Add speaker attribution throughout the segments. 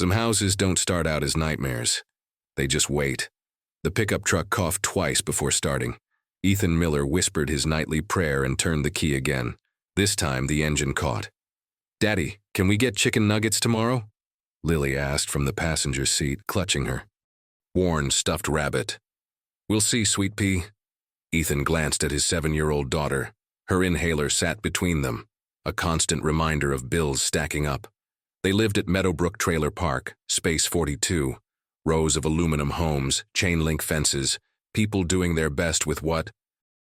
Speaker 1: Some houses don't start out as nightmares. They just wait. The pickup truck coughed twice before starting. Ethan Miller whispered his nightly prayer and turned the key again. This time, the engine caught. "Daddy, can we get chicken nuggets tomorrow?" Lily asked from the passenger seat, clutching her. "Warren stuffed rabbit." "We'll see, sweet pea." Ethan glanced at his 7-year-old daughter. Her inhaler sat between them, a constant reminder of bills stacking up. They lived at Meadowbrook Trailer Park, Space 42. Rows of aluminum homes, chain-link fences, people doing their best with what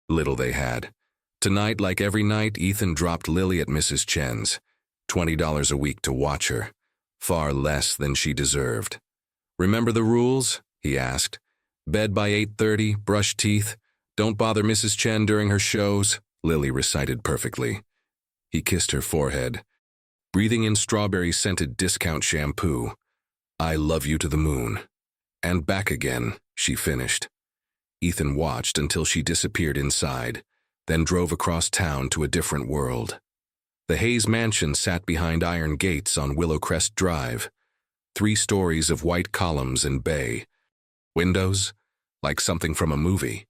Speaker 1: little they had. Tonight, like every night, Ethan dropped Lily at Mrs. Chen's. $20 a week to watch her. Far less than she deserved. "Remember the rules?" he asked. "Bed by 8:30, brush teeth. Don't bother Mrs. Chen during her shows," Lily recited perfectly. He kissed her forehead. Breathing in strawberry-scented discount shampoo. "I love you to the moon." "And back again," she finished. Ethan watched until she disappeared inside, then drove across town to a different world. The Hayes mansion sat behind iron gates on Willowcrest Drive. 3 stories of white columns and bay. Windows, like something from a movie.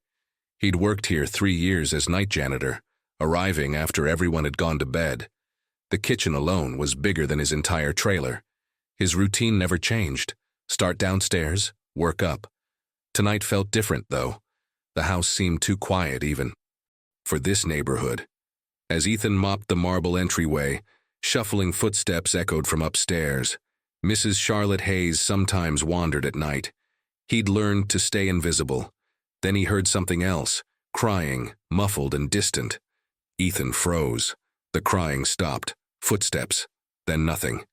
Speaker 1: He'd worked here 3 years as night janitor, arriving after everyone had gone to bed. The kitchen alone was bigger than his entire trailer. His routine never changed. Start downstairs, work up. Tonight felt different, though. The house seemed too quiet, even for this neighborhood. As Ethan mopped the marble entryway, shuffling footsteps echoed from upstairs. Mrs. Charlotte Hayes sometimes wandered at night. He'd learned to stay invisible. Then he heard something else, crying, muffled and distant. Ethan froze. The crying stopped. Footsteps, then nothing.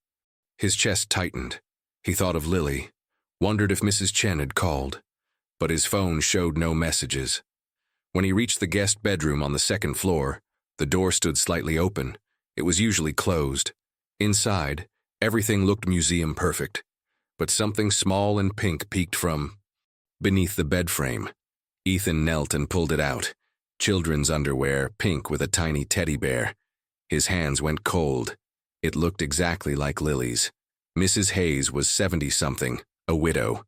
Speaker 1: His chest tightened. He thought of Lily, wondered if Mrs. Chen had called. But his phone showed no messages. When he reached the guest bedroom on the 2nd floor, the door stood slightly open. It was usually closed. Inside, everything looked museum perfect. But something small and pink peeked from beneath the bed frame. Ethan knelt and pulled it out. Children's underwear, pink with a tiny teddy bear. His hands went cold. It looked exactly like Lily's. Mrs. Hayes was 70-something, a widow.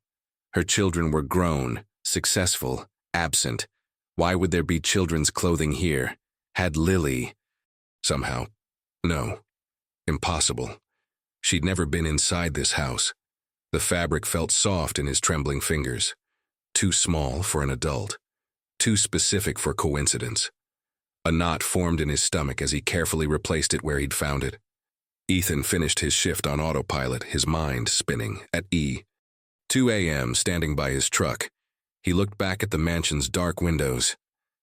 Speaker 1: Her children were grown, successful, absent. Why would there be children's clothing here? Had Lily? Somehow. No. Impossible. She'd never been inside this house. The fabric felt soft in his trembling fingers. Too small for an adult. Too specific for coincidence. A knot formed in his stomach as he carefully replaced it where he'd found it. Ethan finished his shift on autopilot, his mind spinning, at 2 a.m., standing by his truck. He looked back at the mansion's dark windows.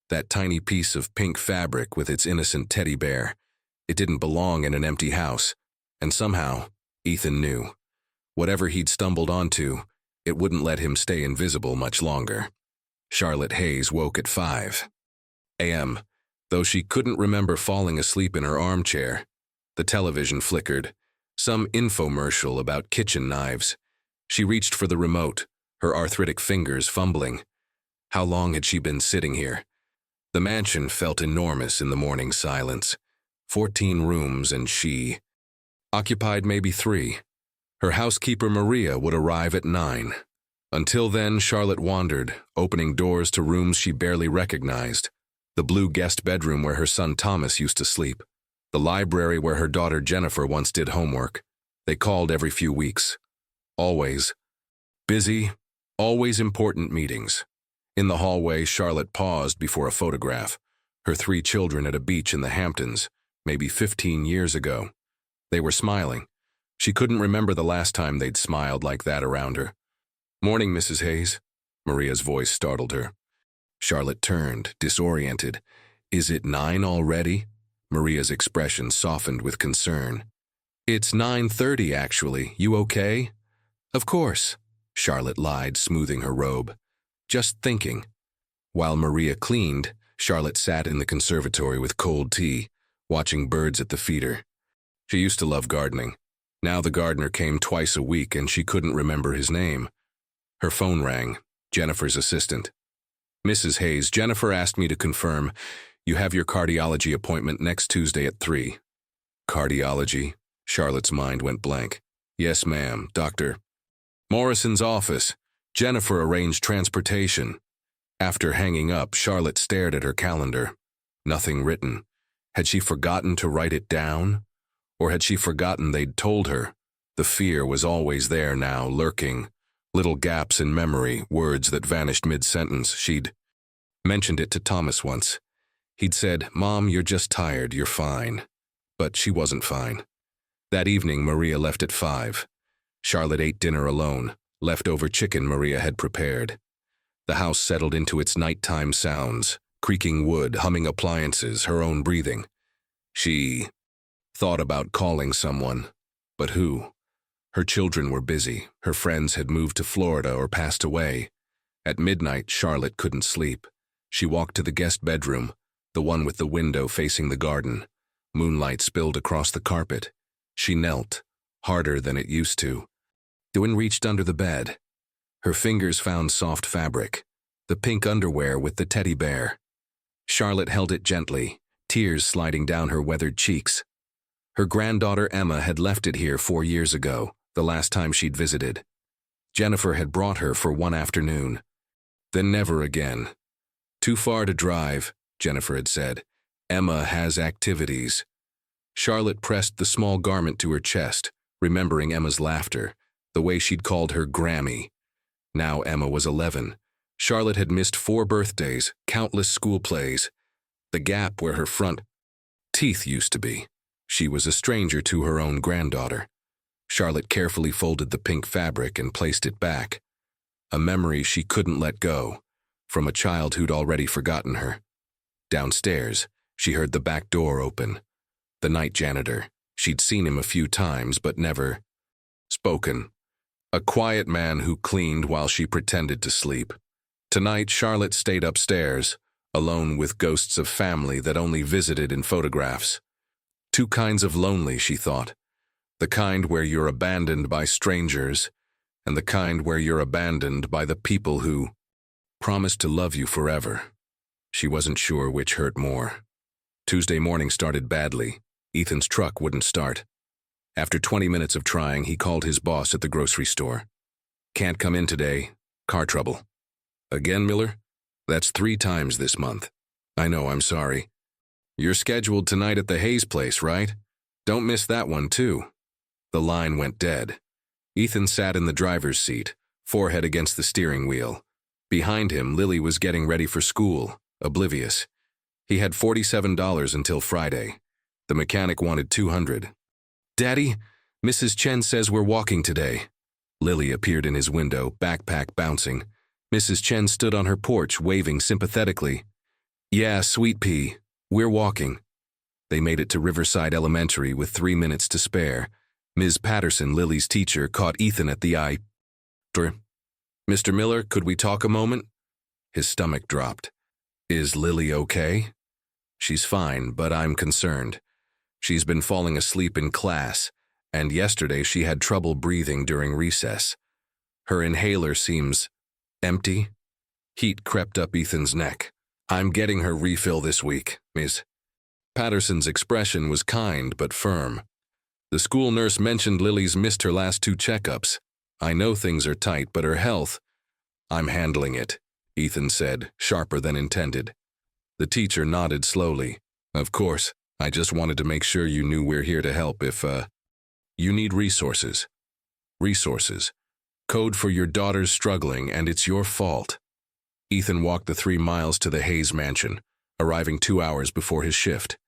Speaker 1: That tiny piece of pink fabric with its innocent teddy bear. It didn't belong in an empty house. And somehow, Ethan knew. Whatever he'd stumbled onto, it wouldn't let him stay invisible much longer. Charlotte Hayes woke at 5 a.m., though she couldn't remember falling asleep in her armchair. The television flickered. Some infomercial about kitchen knives. She reached for the remote, her arthritic fingers fumbling. How long had she been sitting here? The mansion felt enormous in the morning silence. 14 rooms and she occupied maybe 3. Her housekeeper Maria would arrive at 9. Until then, Charlotte wandered, opening doors to rooms she barely recognized. The blue guest bedroom where her son Thomas used to sleep. The library where her daughter Jennifer once did homework. They called every few weeks. Always busy, always important meetings. In the hallway, Charlotte paused before a photograph. Her 3 children at a beach in the Hamptons, maybe 15 years ago. They were smiling. She couldn't remember the last time they'd smiled like that around her. "Morning, Mrs. Hayes." Maria's voice startled her. Charlotte turned, disoriented. "Is it 9 already?" Maria's expression softened with concern. "It's 9:30, actually. You okay?" "Of course," Charlotte lied, smoothing her robe. "Just thinking." While Maria cleaned, Charlotte sat in the conservatory with cold tea, watching birds at the feeder. She used to love gardening. Now the gardener came twice a week and she couldn't remember his name. Her phone rang, Jennifer's assistant. "Mrs. Hayes, Jennifer asked me to confirm. You have your cardiology appointment next Tuesday at 3. Cardiology? Charlotte's mind went blank. Yes, ma'am, Dr. Morrison's office. Jennifer arranged transportation. After hanging up, Charlotte stared at her calendar. Nothing written. Had she forgotten to write it down? Or had she forgotten they'd told her? The fear was always there now, lurking. Little gaps in memory, words that vanished mid-sentence. She'd mentioned it to Thomas once. He'd said, "Mom, you're just tired, you're fine." But she wasn't fine. That evening, Maria left at 5. Charlotte ate dinner alone, leftover chicken Maria had prepared. The house settled into its nighttime sounds, creaking wood, humming appliances, her own breathing. She thought about calling someone, but who? Her children were busy. Her friends had moved to Florida or passed away. At midnight, Charlotte couldn't sleep. She walked to the guest bedroom, the one with the window facing the garden. Moonlight spilled across the carpet. She knelt, harder than it used to. Dawn reached under the bed. Her fingers found soft fabric, the pink underwear with the teddy bear. Charlotte held it gently, tears sliding down her weathered cheeks. Her granddaughter Emma had left it here 4 years ago, the last time she'd visited. Jennifer had brought her for one afternoon. Then never again. "Too far to drive," Jennifer had said. "Emma has activities." Charlotte pressed the small garment to her chest, remembering Emma's laughter, the way she'd called her Grammy. Now Emma was 11. Charlotte had missed 4 birthdays, countless school plays. The gap where her front teeth used to be. She was a stranger to her own granddaughter. Charlotte carefully folded the pink fabric and placed it back. A memory she couldn't let go, from a child who'd already forgotten her. Downstairs, she heard the back door open. The night janitor. She'd seen him a few times, but never spoken. A quiet man who cleaned while she pretended to sleep. Tonight, Charlotte stayed upstairs, alone with ghosts of family that only visited in photographs. 2 kinds of lonely, she thought. The kind where you're abandoned by strangers, and the kind where you're abandoned by the people who promised to love you forever. She wasn't sure which hurt more. Tuesday morning started badly. Ethan's truck wouldn't start. After 20 minutes of trying, he called his boss at the grocery store. "Can't come in today. Car trouble." "Again, Miller? That's 3 times this month." "I know, I'm sorry." "You're scheduled tonight at the Hayes place, right? Don't miss that one, too." The line went dead. Ethan sat in the driver's seat, forehead against the steering wheel. Behind him, Lily was getting ready for school, oblivious. He had $47 until Friday. The mechanic wanted $200. "Daddy, Mrs. Chen says we're walking today." Lily appeared in his window, backpack bouncing. Mrs. Chen stood on her porch, waving sympathetically. "Yeah, sweet pea, we're walking." They made it to Riverside Elementary with 3 minutes to spare. Ms. Patterson, Lily's teacher, caught Ethan at the eye. "Mr. Miller, could we talk a moment?" His stomach dropped. "Is Lily okay?" "She's fine, but I'm concerned. She's been falling asleep in class, and yesterday she had trouble breathing during recess. Her inhaler seems empty." Heat crept up Ethan's neck. "I'm getting her refill this week, Ms." Patterson's expression was kind but firm. "The school nurse mentioned Lily's missed her last 2 checkups. I know things are tight, but her health—" "I'm handling it," Ethan said, sharper than intended. The teacher nodded slowly. "Of course, I just wanted to make sure you knew we're here to help if, you need resources." "Resources. Code for your daughter's struggling, and it's your fault." Ethan walked the 3 miles to the Hayes mansion, arriving 2 hours before his shift.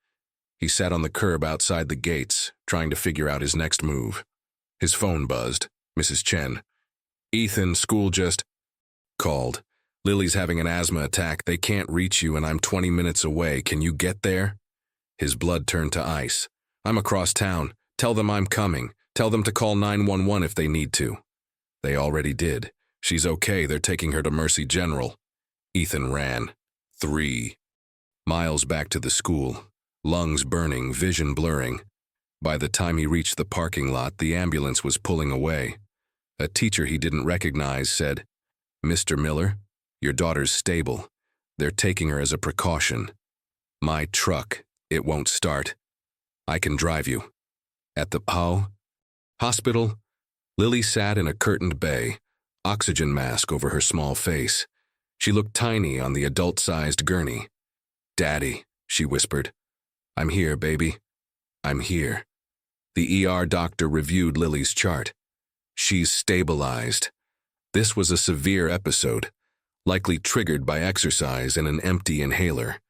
Speaker 1: He sat on the curb outside the gates, trying to figure out his next move. His phone buzzed. Mrs. Chen. "Ethan, school just called. Lily's having an asthma attack. They can't reach you and I'm 20 minutes away. Can you get there?" His blood turned to ice. "I'm across town. Tell them I'm coming. Tell them to call 911 if they need to." They already did. "She's okay. They're taking her to Mercy General." Ethan ran. 3 miles back to the school, lungs burning, vision blurring. By the time he reached the parking lot, the ambulance was pulling away. A teacher he didn't recognize said, "Mr. Miller, your daughter's stable. They're taking her as a precaution." "My truck, it won't start. I can drive you." "At the hospital?" Lily sat in a curtained bay, oxygen mask over her small face. She looked tiny on the adult-sized gurney. "Daddy," she whispered. "I'm here, baby. I'm here." The ER doctor reviewed Lily's chart. "She's stabilized." This was a severe episode, likely triggered by exercise and an empty inhaler.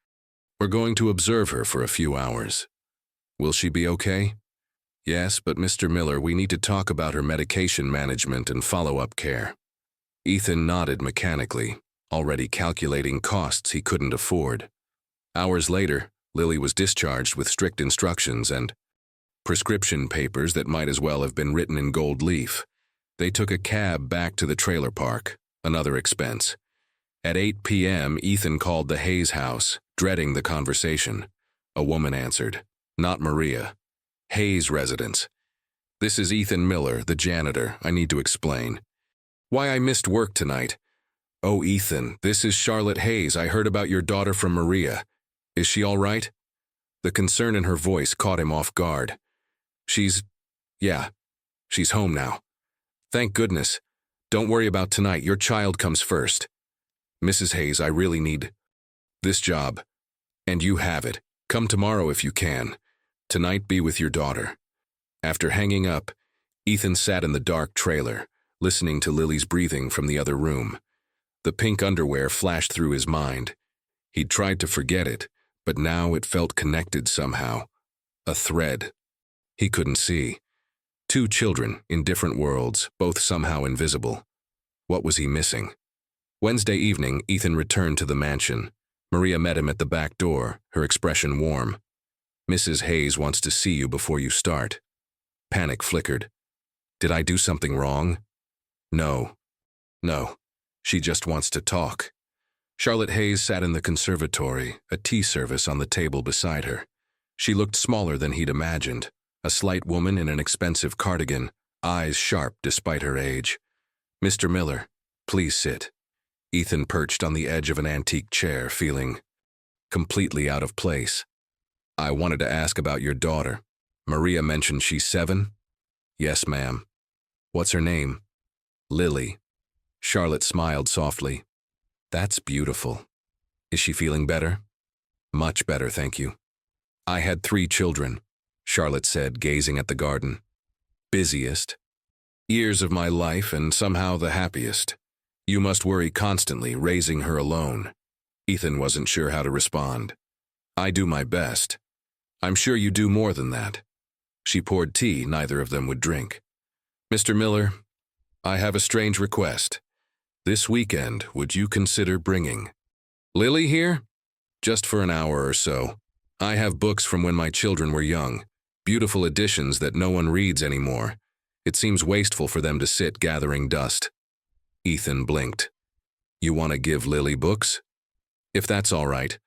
Speaker 1: "We're going to observe her for a few hours. Will she be okay?" "Yes, but Mr. Miller, we need to talk about her medication management and follow-up care." Ethan nodded mechanically, already calculating costs he couldn't afford. Hours later, Lily was discharged with strict instructions and prescription papers that might as well have been written in gold leaf. They took a cab back to the trailer park, another expense. At 8 p.m., Ethan called the Hayes house, dreading the conversation. A woman answered. Not Maria. Hayes residence. "This is Ethan Miller, the janitor. I need to explain. Why I missed work tonight." "Oh, Ethan, this is Charlotte Hayes. I heard about your daughter from Maria. Is she all right?" The concern in her voice caught him off guard. Yeah, she's home now. Thank goodness. Don't worry about tonight. Your child comes first. Mrs. Hayes, I really need this job. And you have it. Come tomorrow if you can. Tonight be with your daughter." After hanging up, Ethan sat in the dark trailer, listening to Lily's breathing from the other room. The pink underwear flashed through his mind. He'd tried to forget it, but now it felt connected somehow. A thread. He couldn't see. Two children in different worlds, both somehow invisible. What was he missing? Wednesday evening, Ethan returned to the mansion. Maria met him at the back door, her expression warm. "Mrs. Hayes wants to see you before you start." Panic flickered. "Did I do something wrong?" No. She just wants to talk." Charlotte Hayes sat in the conservatory, a tea service on the table beside her. She looked smaller than he'd imagined, a slight woman in an expensive cardigan, eyes sharp despite her age. "Mr. Miller, please sit." Ethan perched on the edge of an antique chair, feeling completely out of place. "I wanted to ask about your daughter. Maria mentioned she's 7? "Yes, ma'am." "What's her name?" "Lily." Charlotte smiled softly. "That's beautiful. Is she feeling better?" "Much better, thank you." "I had 3 children," Charlotte said, gazing at the garden. "Busiest years of my life and somehow the happiest. You must worry constantly, raising her alone." Ethan wasn't sure how to respond. "I do my best." "I'm sure you do more than that." She poured tea neither of them would drink. "Mr. Miller, I have a strange request. This weekend, would you consider bringing Lily here? Just for an hour or so. I have books from when my children were young, beautiful editions that no one reads anymore. It seems wasteful for them to sit gathering dust." Ethan blinked. "You want to give Lily books?" "If that's all right.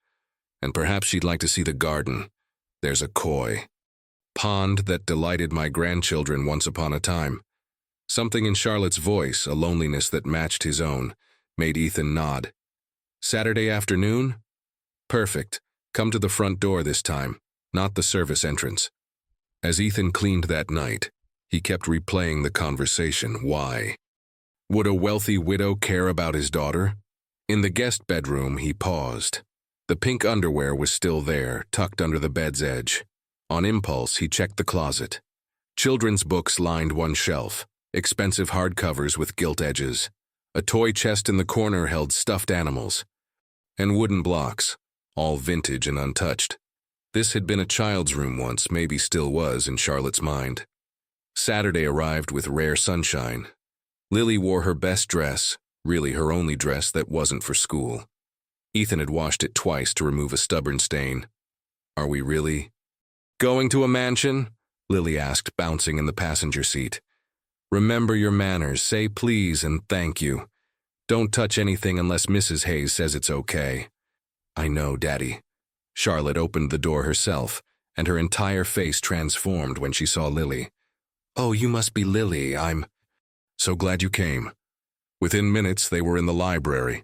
Speaker 1: And perhaps she'd like to see the garden. There's a koi pond that delighted my grandchildren once upon a time." Something in Charlotte's voice, a loneliness that matched his own, made Ethan nod. "Saturday afternoon? Perfect. Come to the front door this time, not the service entrance." As Ethan cleaned that night, he kept replaying the conversation. Why? Would a wealthy widow care about his daughter? In the guest bedroom, he paused. The pink underwear was still there, tucked under the bed's edge. On impulse, he checked the closet. Children's books lined one shelf, expensive hardcovers with gilt edges. A toy chest in the corner held stuffed animals. And wooden blocks, all vintage and untouched. This had been a child's room once, maybe still was in Charlotte's mind. Saturday arrived with rare sunshine. Lily wore her best dress, really her only dress that wasn't for school. Ethan had washed it twice to remove a stubborn stain. "Are we really going to a mansion?" Lily asked, bouncing in the passenger seat. "Remember your manners. Say please and thank you. Don't touch anything unless Mrs. Hayes says it's okay." "I know, Daddy." Charlotte opened the door herself, and her entire face transformed when she saw Lily. "Oh, you must be Lily. I'm so glad you came." Within minutes, they were in the library.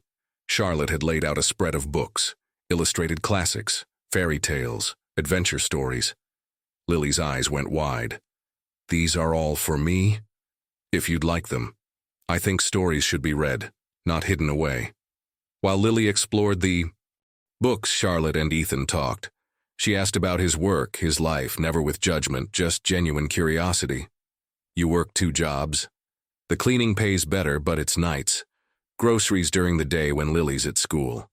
Speaker 1: Charlotte had laid out a spread of books, illustrated classics, fairy tales, adventure stories. Lily's eyes went wide. "These are all for me?" if you'd like them. I think stories should be read, not hidden away. While Lily explored the books, Charlotte and Ethan talked. She asked about his work, his life, never with judgment, just genuine curiosity. You work 2 jobs? The cleaning pays better, but it's nights. Groceries during the day when Lily's at school.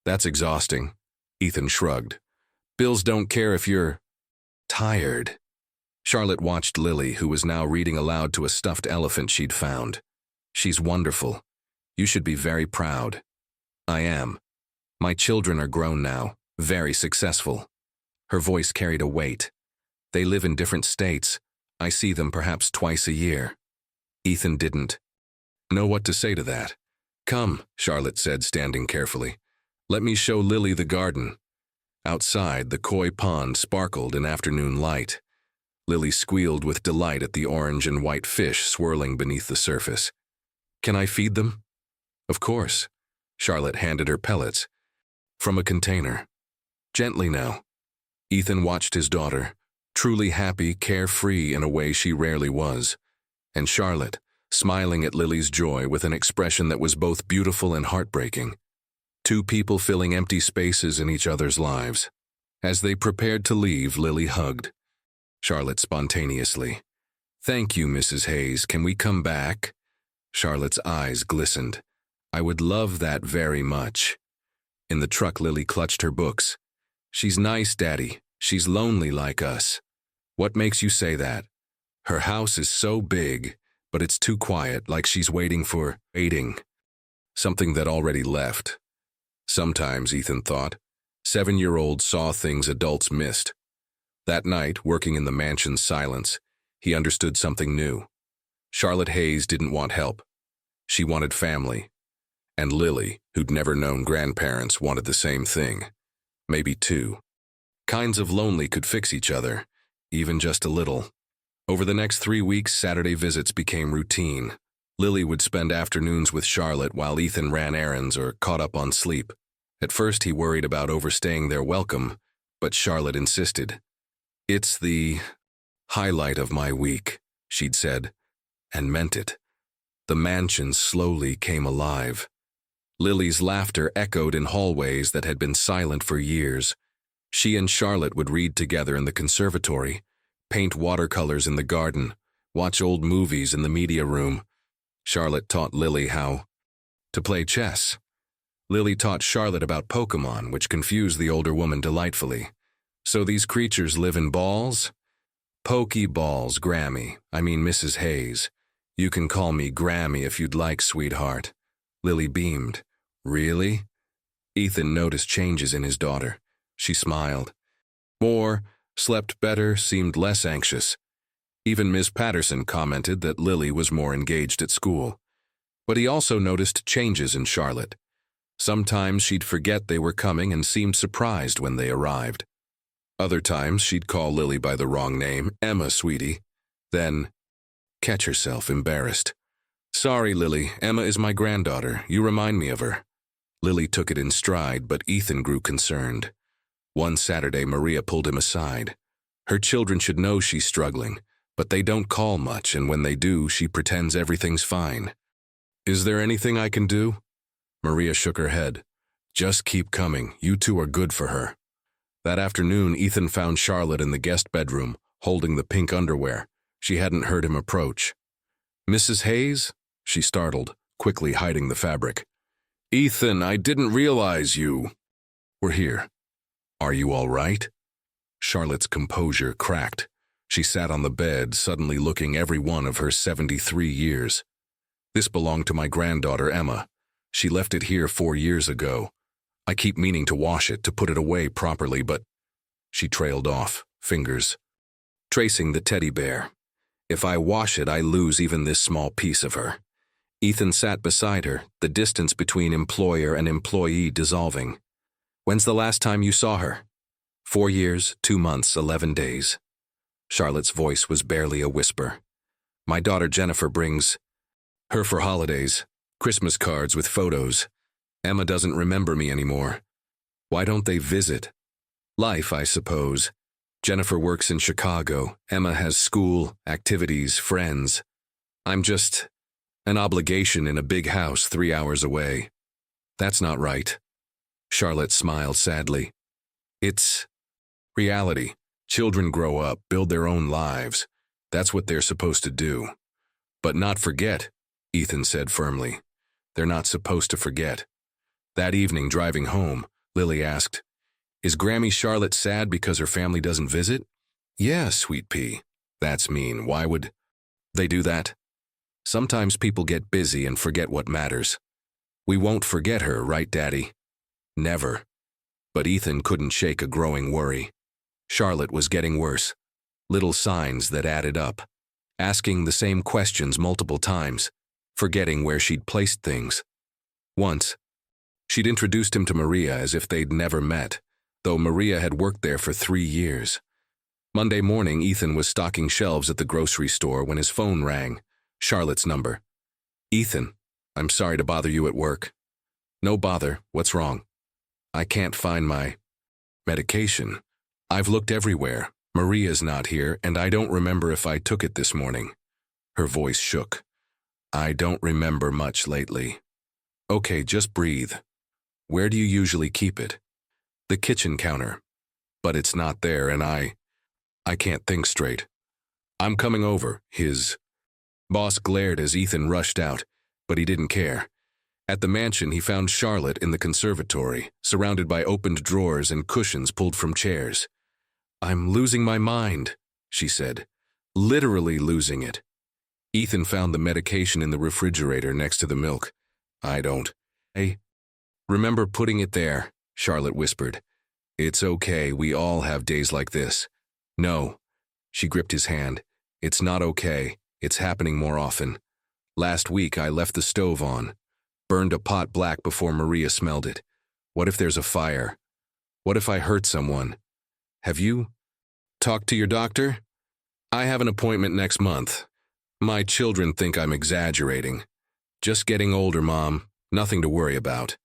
Speaker 1: That's exhausting. Ethan shrugged. Bills don't care if you're tired. Charlotte watched Lily, who was now reading aloud to a stuffed elephant she'd found. She's wonderful. You should be very proud. I am. My children are grown now, very successful. Her voice carried a weight. They live in different states. I see them perhaps twice a year. Ethan didn't know what to say to that. Come, Charlotte said, standing carefully. Let me show Lily the garden. Outside, the koi pond sparkled in afternoon light. Lily squealed with delight at the orange and white fish swirling beneath the surface. Can I feed them? Of course. Charlotte handed her pellets from a container. Gently now. Ethan watched his daughter, truly happy, carefree in a way she rarely was, and Charlotte, smiling at Lily's joy with an expression that was both beautiful and heartbreaking. 2 people filling empty spaces in each other's lives. As they prepared to leave, Lily hugged Charlotte spontaneously. Thank you, Mrs. Hayes. Can we come back? Charlotte's eyes glistened. I would love that very much. In the truck, Lily clutched her books. She's nice, Daddy. She's lonely like us. What makes you say that? Her house is so big, but it's too quiet, like she's waiting. Something that already left. Sometimes, Ethan thought, 7-year-olds saw things adults missed. That night, working in the mansion's silence, he understood something new. Charlotte Hayes didn't want help. She wanted family. And Lily, who'd never known grandparents, wanted the same thing. Maybe 2. Kinds of lonely could fix each other, even just a little. Over the next 3 weeks, Saturday visits became routine. Lily would spend afternoons with Charlotte while Ethan ran errands or caught up on sleep. At first, he worried about overstaying their welcome, but Charlotte insisted. It's the highlight of my week, she'd said, and meant it. The mansion slowly came alive. Lily's laughter echoed in hallways that had been silent for years. She and Charlotte would read together in the conservatory, paint watercolors in the garden, watch old movies in the media room. Charlotte taught Lily how to play chess. Lily taught Charlotte about Pokemon, which confused the older woman delightfully. So these creatures live in balls? Pokeballs, Mrs. Hayes. You can call me Grammy if you'd like, sweetheart. Lily beamed. Really? Ethan noticed changes in his daughter. She smiled. More, slept better, seemed less anxious. Even Ms. Patterson commented that Lily was more engaged at school. But he also noticed changes in Charlotte. Sometimes she'd forget they were coming and seemed surprised when they arrived. Other times she'd call Lily by the wrong name, Emma, sweetie. Then catch herself embarrassed. Sorry, Lily, Emma is my granddaughter. You remind me of her. Lily took it in stride, but Ethan grew concerned. One Saturday, Maria pulled him aside. Her children should know she's struggling, but they don't call much, and when they do, she pretends everything's fine. Is there anything I can do? Maria shook her head. Just keep coming. You 2 are good for her. That afternoon, Ethan found Charlotte in the guest bedroom, holding the pink underwear. She hadn't heard him approach. Mrs. Hayes? She startled, quickly hiding the fabric. Ethan, I didn't realize you were here. Are you all right? Charlotte's composure cracked. She sat on the bed, suddenly looking every one of her 73 years. This belonged to my granddaughter, Emma. She left it here 4 years ago. I keep meaning to wash it, to put it away properly, but... She trailed off, fingers tracing the teddy bear. If I wash it, I lose even this small piece of her. Ethan sat beside her, the distance between employer and employee dissolving. When's the last time you saw her? 4 years, 2 months, 11 days. Charlotte's voice was barely a whisper. My daughter Jennifer brings her for holidays, Christmas cards with photos. Emma doesn't remember me anymore. Why don't they visit? Life, I suppose. Jennifer works in Chicago. Emma has school, activities, friends. I'm just an obligation in a big house 3 hours away. That's not right. Charlotte smiled sadly. It's reality. Children grow up, build their own lives. That's what they're supposed to do. But not forget, Ethan said firmly. They're not supposed to forget. That evening, driving home, Lily asked, "Is Grammy Charlotte sad because her family doesn't visit?" "Yeah, sweet pea. That's mean. Why would they do that?" "Sometimes people get busy and forget what matters. We won't forget her, right, Daddy?" "Never." But Ethan couldn't shake a growing worry. Charlotte was getting worse. Little signs that added up. Asking the same questions multiple times, forgetting where she'd placed things. Once, she'd introduced him to Maria as if they'd never met, though Maria had worked there for 3 years. Monday morning, Ethan was stocking shelves at the grocery store when his phone rang. Charlotte's number. "Ethan, I'm sorry to bother you at work." "No bother. What's wrong?" "I can't find my medication. I've looked everywhere. Maria's not here, and I don't remember if I took it this morning." Her voice shook. "I don't remember much lately." "Okay, just breathe. Where do you usually keep it?" "The kitchen counter. But it's not there, and I can't think straight." "I'm coming over." His boss glared as Ethan rushed out, but he didn't care. At the mansion, he found Charlotte in the conservatory, surrounded by opened drawers and cushions pulled from chairs. "I'm losing my mind," she said. "Literally losing it." Ethan found the medication in the refrigerator next to the milk. "I remember putting it there," Charlotte whispered. "It's okay, we all have days like this." "No." She gripped his hand. "It's not okay. It's happening more often. Last week I left the stove on. Burned a pot black before Maria smelled it. What if there's a fire? What if I hurt someone? Have you talked to your doctor?" "I have an appointment next month. My children think I'm exaggerating. Just getting older, Mom. Nothing to worry about."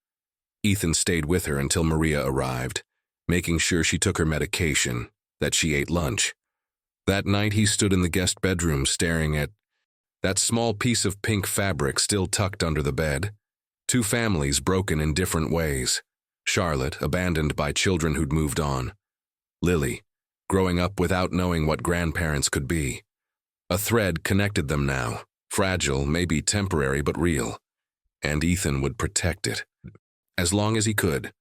Speaker 1: Ethan stayed with her until Maria arrived, making sure she took her medication, that she ate lunch. That night he stood in the guest bedroom staring at that small piece of pink fabric still tucked under the bed. 2 families broken in different ways. Charlotte, abandoned by children who'd moved on. Lily, growing up without knowing what grandparents could be. A thread connected them now, fragile, maybe temporary, but real. And Ethan would protect it, as long as he could.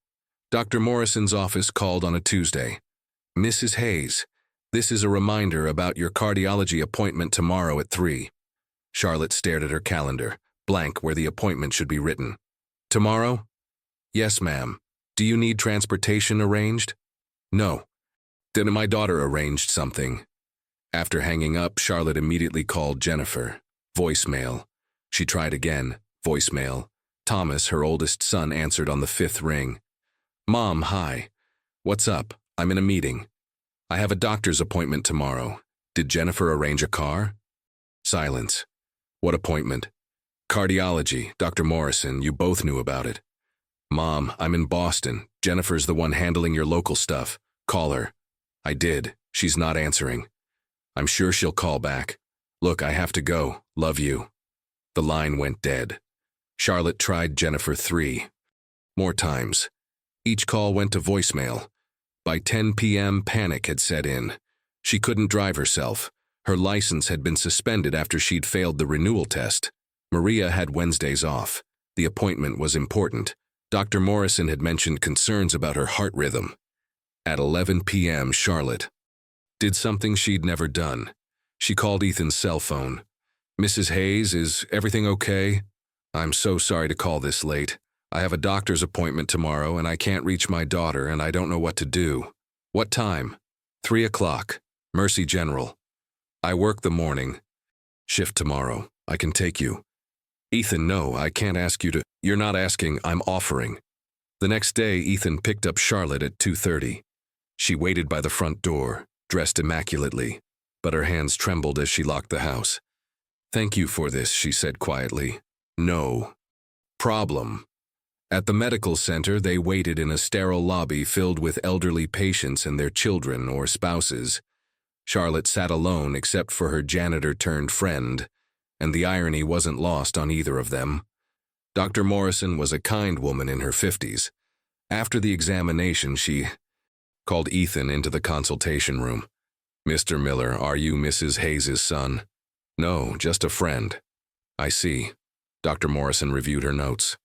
Speaker 1: Dr. Morrison's office called on a Tuesday. "Mrs. Hayes, this is a reminder about your cardiology appointment tomorrow at 3. Charlotte stared at her calendar, blank where the appointment should be written. "Tomorrow?" "Yes, ma'am. Do you need transportation arranged?" "No." "Then my daughter arranged something." After hanging up, Charlotte immediately called Jennifer. Voicemail. She tried again. Voicemail. Thomas, her oldest son, answered on the 5th ring. "Mom, hi. What's up? I'm in a meeting. I have a doctor's appointment tomorrow. Did Jennifer arrange a car?" Silence. "What appointment?" "Cardiology, Dr. Morrison. You both knew about it." "Mom, I'm in Boston. Jennifer's the one handling your local stuff. Call her." "I did. She's not answering." "I'm sure she'll call back. Look, I have to go. Love you." The line went dead. Charlotte tried Jennifer 3 more times. Each call went to voicemail. By 10 p.m., panic had set in. She couldn't drive herself. Her license had been suspended after she'd failed the renewal test. Maria had Wednesdays off. The appointment was important. Dr. Morrison had mentioned concerns about her heart rhythm. At 11 p.m., Charlotte did something she'd never done. She called Ethan's cell phone. "Mrs. Hayes, is everything okay? I'm so sorry to call this late. I have a doctor's appointment tomorrow and I can't reach my daughter and I don't know what to do." "What time?" 3 o'clock. Mercy General. "I work the morning shift tomorrow. I can take you." "Ethan, no, I can't ask you to." "You're not asking, I'm offering." The next day, Ethan picked up Charlotte at 2:30. She waited by the front door, dressed immaculately, but her hands trembled as she locked the house. "Thank you for this," she said quietly. "No problem." At the medical center, they waited in a sterile lobby filled with elderly patients and their children or spouses. Charlotte sat alone except for her janitor-turned-friend, and the irony wasn't lost on either of them. Dr. Morrison was a kind woman in her 50s. After the examination, she called Ethan into the consultation room. "Mr. Miller, are you Mrs. Hayes' son?" "No, just a friend." "I see." Dr. Morrison reviewed her notes.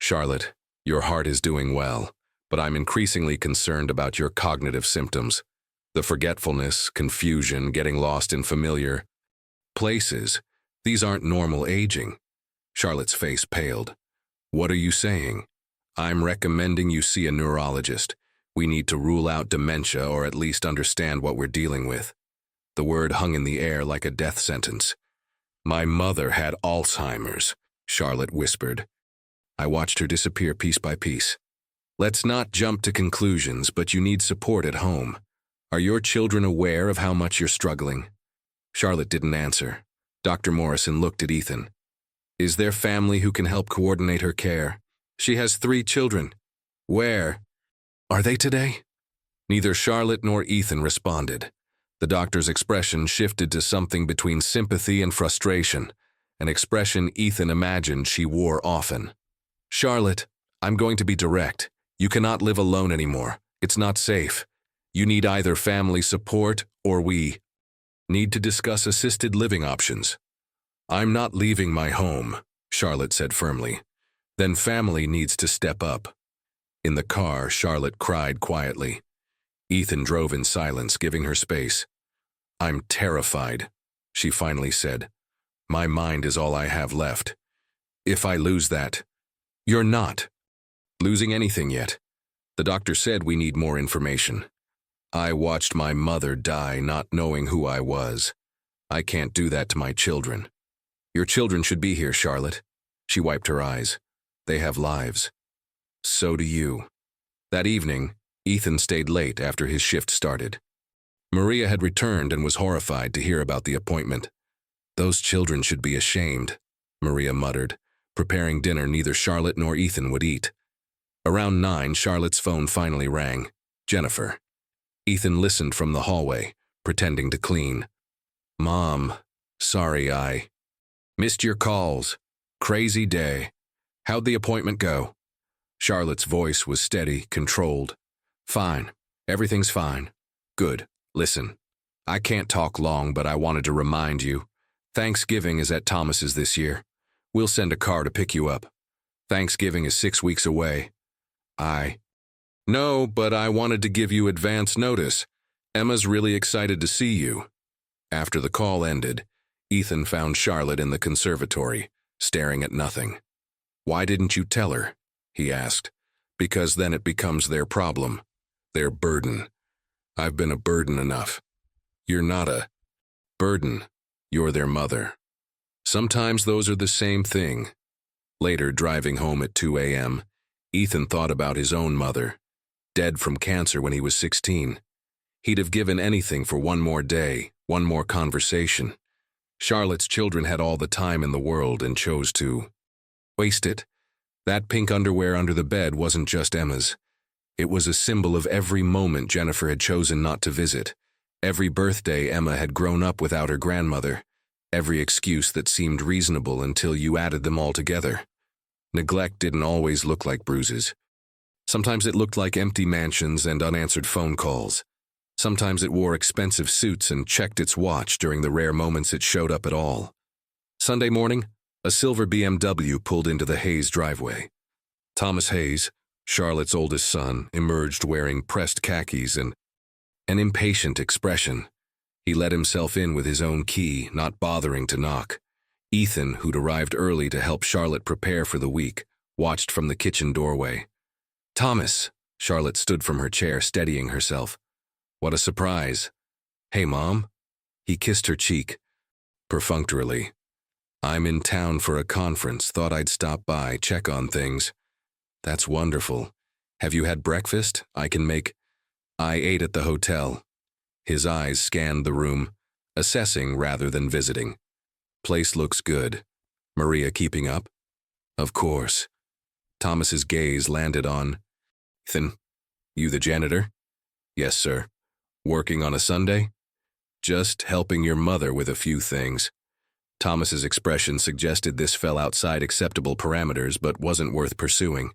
Speaker 1: "Charlotte, your heart is doing well, but I'm increasingly concerned about your cognitive symptoms. The forgetfulness, confusion, getting lost in familiar places. These aren't normal aging." Charlotte's face paled. "What are you saying?" "I'm recommending you see a neurologist. We need to rule out dementia or at least understand what we're dealing with." The word hung in the air like a death sentence. "My mother had Alzheimer's," Charlotte whispered. I watched her disappear piece by piece. "Let's not jump to conclusions, but you need support at home. Are your children aware of how much you're struggling?" Charlotte didn't answer. Dr. Morrison looked at Ethan. "Is there family who can help coordinate her care? She has 3 children. Where are they today?" Neither Charlotte nor Ethan responded. The doctor's expression shifted to something between sympathy and frustration, an expression Ethan imagined she wore often. "Charlotte, I'm going to be direct. You cannot live alone anymore. It's not safe. You need either family support or we need to discuss assisted living options." "I'm not leaving my home," Charlotte said firmly. "Then family needs to step up." In the car, Charlotte cried quietly. Ethan drove in silence, giving her space. "I'm terrified," she finally said. "My mind is all I have left. If I lose that..." "You're not losing anything yet. The doctor said we need more information. I watched my mother die not knowing who I was. I can't do that to my children." "Your children should be here, Charlotte." She wiped her eyes. "They have lives. So do you." That evening, Ethan stayed late after his shift started. Maria had returned and was horrified to hear about the appointment. "Those children should be ashamed," Maria muttered, preparing dinner neither Charlotte nor Ethan would eat. Around 9, Charlotte's phone finally rang. Jennifer. Ethan listened from the hallway, pretending to clean. "Mom, sorry I missed your calls. Crazy day. How'd the appointment go?" Charlotte's voice was steady, controlled. "Fine. Everything's fine." "Good. Listen, I can't talk long, but I wanted to remind you. Thanksgiving is at Thomas's this year. We'll send a car to pick you up. Thanksgiving is 6 weeks away." "I know, but I wanted to give you advance notice. Emma's really excited to see you." After the call ended, Ethan found Charlotte in the conservatory, staring at nothing. "Why didn't you tell her?" he asked. "Because then it becomes their problem, their burden. I've been a burden enough." "You're not a burden. You're their mother." Sometimes those are the same thing. Later, driving home at 2 a.m., Ethan thought about his own mother, dead from cancer when he was 16. He'd have given anything for one more day, one more conversation. Charlotte's children had all the time in the world and chose to waste it. That pink underwear under the bed wasn't just Emma's. It was a symbol of every moment Jennifer had chosen not to visit, every birthday Emma had grown up without her grandmother, every excuse that seemed reasonable until you added them all together. Neglect didn't always look like bruises. Sometimes it looked like empty mansions and unanswered phone calls. Sometimes it wore expensive suits and checked its watch during the rare moments it showed up at all. Sunday morning, a silver BMW pulled into the Hayes driveway. Thomas Hayes, Charlotte's oldest son, emerged wearing pressed khakis and an impatient expression. He let himself in with his own key, not bothering to knock. Ethan, who'd arrived early to help Charlotte prepare for the week, watched from the kitchen doorway. "Thomas," Charlotte stood from her chair, steadying herself. "What a surprise." "Hey, Mom." He kissed her cheek, perfunctorily. "I'm in town for a conference. Thought I'd stop by, check on things." "That's wonderful. Have you had breakfast? I can make..." "I ate at the hotel." His eyes scanned the room, assessing rather than visiting. "Place looks good. Maria keeping up?" "Of course." Thomas's gaze landed on Ethan. "You the janitor?" "Yes, sir." "Working on a Sunday?" "Just helping your mother with a few things." Thomas's expression suggested this fell outside acceptable parameters but wasn't worth pursuing.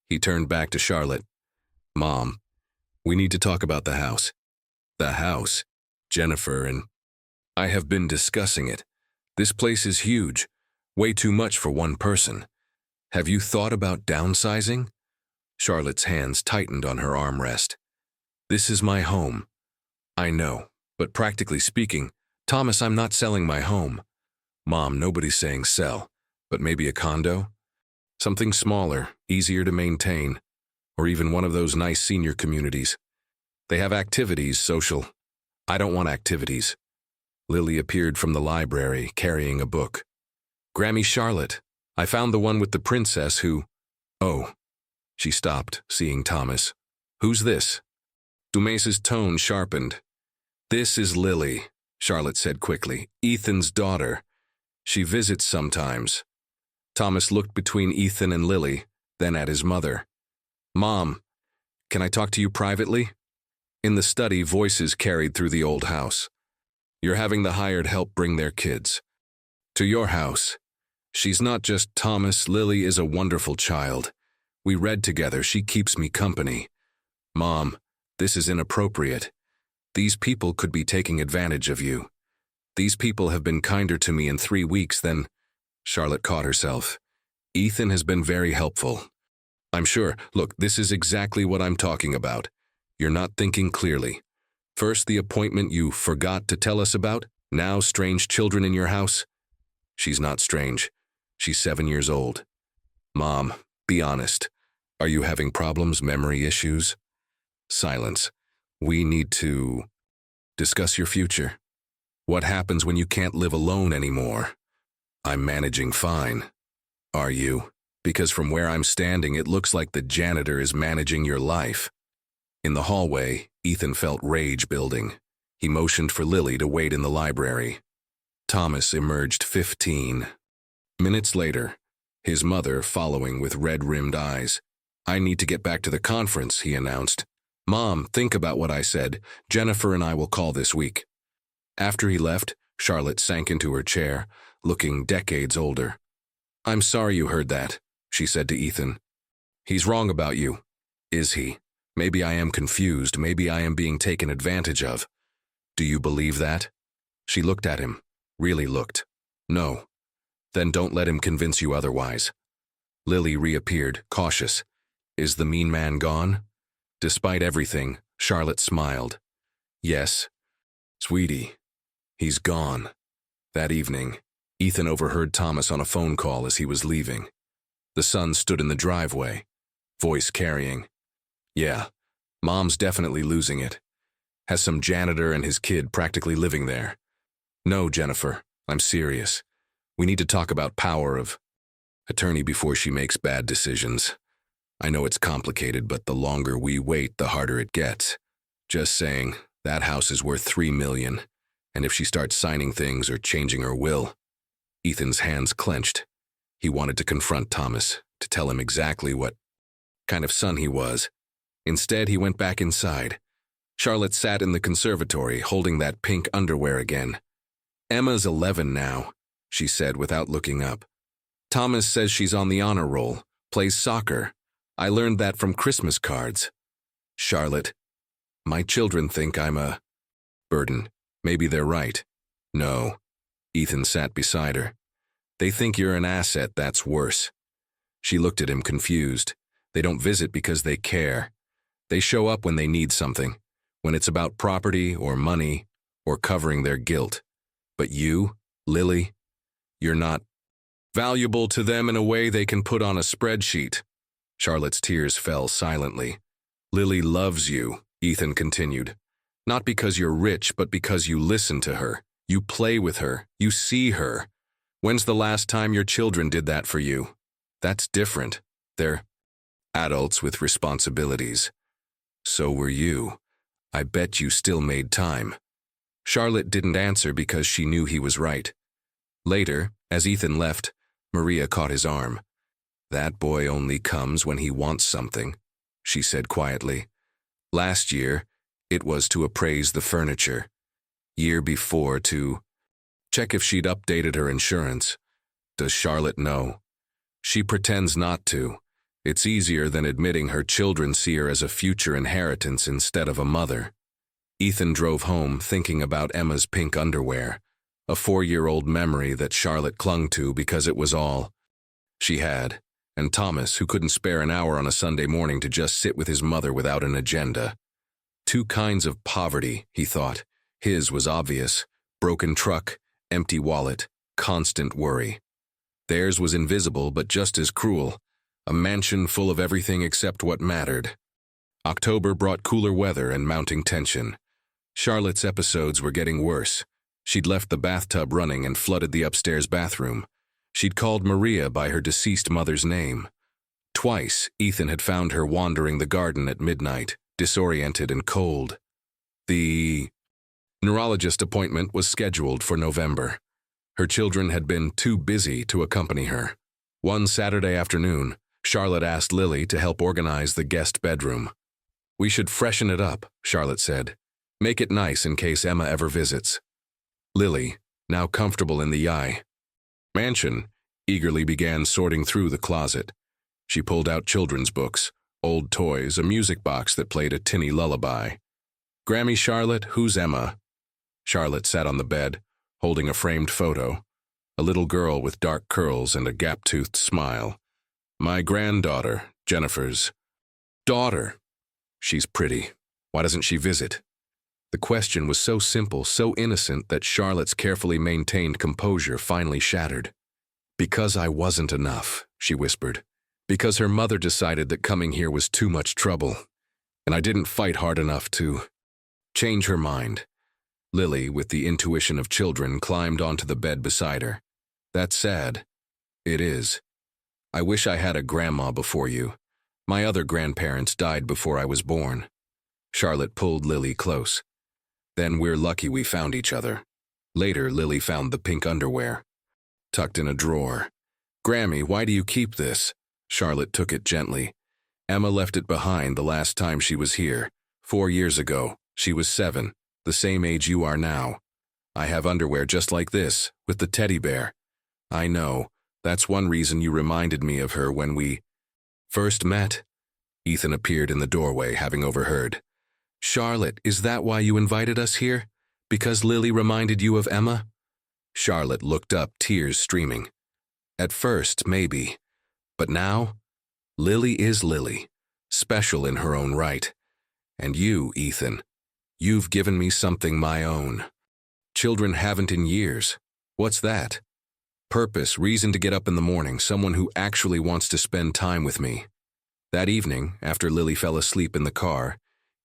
Speaker 1: He turned back to Charlotte. Mom, we need to talk about the house. The house? Jennifer and I have been discussing it. This place is huge. Way too much for one person. Have you thought about downsizing? Charlotte's hands tightened on her armrest. This is my home. I know, but practically speaking, Thomas, I'm not selling my home. Mom, nobody's saying sell, but maybe a condo? Something smaller, easier to maintain, or even one of those nice senior communities. They have activities, social. I don't want activities. Lily appeared from the library, carrying a book. Grammy Charlotte, I found the one with the princess who… Oh. She stopped, seeing Thomas. Who's this? Dumas's tone sharpened. This is Lily, Charlotte said quickly. Ethan's daughter. She visits sometimes. Thomas looked between Ethan and Lily, then at his mother. Mom, can I talk to you privately? In the study, voices carried through the old house. You're having the hired help bring their kids. To your house. She's not just Thomas. Lily is a wonderful child. We read together. She keeps me company. Mom, this is inappropriate. These people could be taking advantage of you. These people have been kinder to me in 3 weeks than… Charlotte caught herself. Ethan has been very helpful. I'm sure. Look, this is exactly what I'm talking about. You're not thinking clearly. First, the appointment you forgot to tell us about. Now, strange children in your house. She's not strange. She's 7 years old. Mom, be honest. Are you having problems, memory issues? Silence. We need to discuss your future. What happens when you can't live alone anymore? I'm managing fine. Are you? Because from where I'm standing, it looks like the janitor is managing your life. In the hallway, Ethan felt rage building. He motioned for Lily to wait in the library. Thomas emerged 15 minutes later, his mother following with red-rimmed eyes. I need to get back to the conference, he announced. Mom, think about what I said. Jennifer and I will call this week. After he left, Charlotte sank into her chair, looking decades older. I'm sorry you heard that, she said to Ethan. He's wrong about you. Is he? Maybe I am confused. Maybe I am being taken advantage of. Do you believe that? She looked at him. Really looked. No. Then don't let him convince you otherwise. Lily reappeared, cautious. Is the mean man gone? Despite everything, Charlotte smiled. Yes. Sweetie, he's gone. That evening, Ethan overheard Thomas on a phone call as he was leaving. The son stood in the driveway, voice carrying. Yeah, Mom's definitely losing it. Has some janitor and his kid practically living there. No, Jennifer, I'm serious. We need to talk about power of attorney before she makes bad decisions. I know it's complicated, but the longer we wait, the harder it gets. Just saying, that house is worth $3 million, and if she starts signing things or changing her will… Ethan's hands clenched. He wanted to confront Thomas, to tell him exactly what kind of son he was. Instead, he went back inside. Charlotte sat in the conservatory, holding that pink underwear again. Emma's 11 now, she said without looking up. Thomas says she's on the honor roll, plays soccer. I learned that from Christmas cards. Charlotte, my children think I'm a burden. Maybe they're right. No. Ethan sat beside her. They think you're an asset, that's worse. She looked at him confused. They don't visit because they care. They show up when they need something, when it's about property or money or covering their guilt. But you, Lily, you're not valuable to them in a way they can put on a spreadsheet. Charlotte's tears fell silently. Lily loves you, Ethan continued. Not because you're rich, but because you listen to her. You play with her. You see her. When's the last time your children did that for you? That's different. They're adults with responsibilities. So were you. I bet you still made time. Charlotte didn't answer because she knew he was right. Later, as Ethan left, Maria caught his arm. That boy only comes when he wants something, she said quietly. Last year, it was to appraise the furniture. Year before to… Check if she'd updated her insurance. Does Charlotte know? She pretends not to. It's easier than admitting her children see her as a future inheritance instead of a mother. Ethan drove home thinking about Emma's pink underwear, a 4-year-old memory that Charlotte clung to because it was all she had, and Thomas, who couldn't spare an hour on a Sunday morning to just sit with his mother without an agenda. Two kinds of poverty, he thought. His was obvious: broken truck, empty wallet, constant worry. Theirs was invisible but just as cruel: a mansion full of everything except what mattered. October brought cooler weather and mounting tension. Charlotte's episodes were getting worse. She'd left the bathtub running and flooded the upstairs bathroom. She'd called Maria by her deceased mother's name. Twice, Ethan had found her wandering the garden at midnight, disoriented and cold. The neurologist appointment was scheduled for November. Her children had been too busy to accompany her. One Saturday afternoon, Charlotte asked Lily to help organize the guest bedroom. "We should freshen it up," Charlotte said. "Make it nice in case Emma ever visits." Lily, now comfortable in the mansion, eagerly began sorting through the closet. She pulled out children's books, old toys, a music box that played a tinny lullaby. "Grammy Charlotte, who's Emma?" Charlotte sat on the bed, holding a framed photo, a little girl with dark curls and a gap-toothed smile. "My granddaughter, Jennifer's." "Daughter? She's pretty. Why doesn't she visit?" The question was so simple, so innocent, that Charlotte's carefully maintained composure finally shattered. "Because I wasn't enough," she whispered. "Because her mother decided that coming here was too much trouble, and I didn't fight hard enough to change her mind." Lily, with the intuition of children, climbed onto the bed beside her. "That's sad." "It is. I wish I had a grandma before you. My other grandparents died before I was born." Charlotte pulled Lily close. "Then we're lucky we found each other." Later, Lily found the pink underwear, tucked in a drawer. "Grammy, why do you keep this?" Charlotte took it gently. "Emma left it behind the last time she was here. 4 years ago. She was 7, the same age you are now. I have underwear just like this, with the teddy bear." "I know. That's one reason you reminded me of her when we first met." Ethan appeared in the doorway, having overheard. "Charlotte, is that why you invited us here? Because Lily reminded you of Emma?" Charlotte looked up, tears streaming. "At first, maybe. But now, Lily is Lily, special in her own right. And you, Ethan, you've given me something my own. Children haven't in years. What's that? Purpose, reason to get up in the morning, someone who actually wants to spend time with me." That evening, after Lily fell asleep in the car,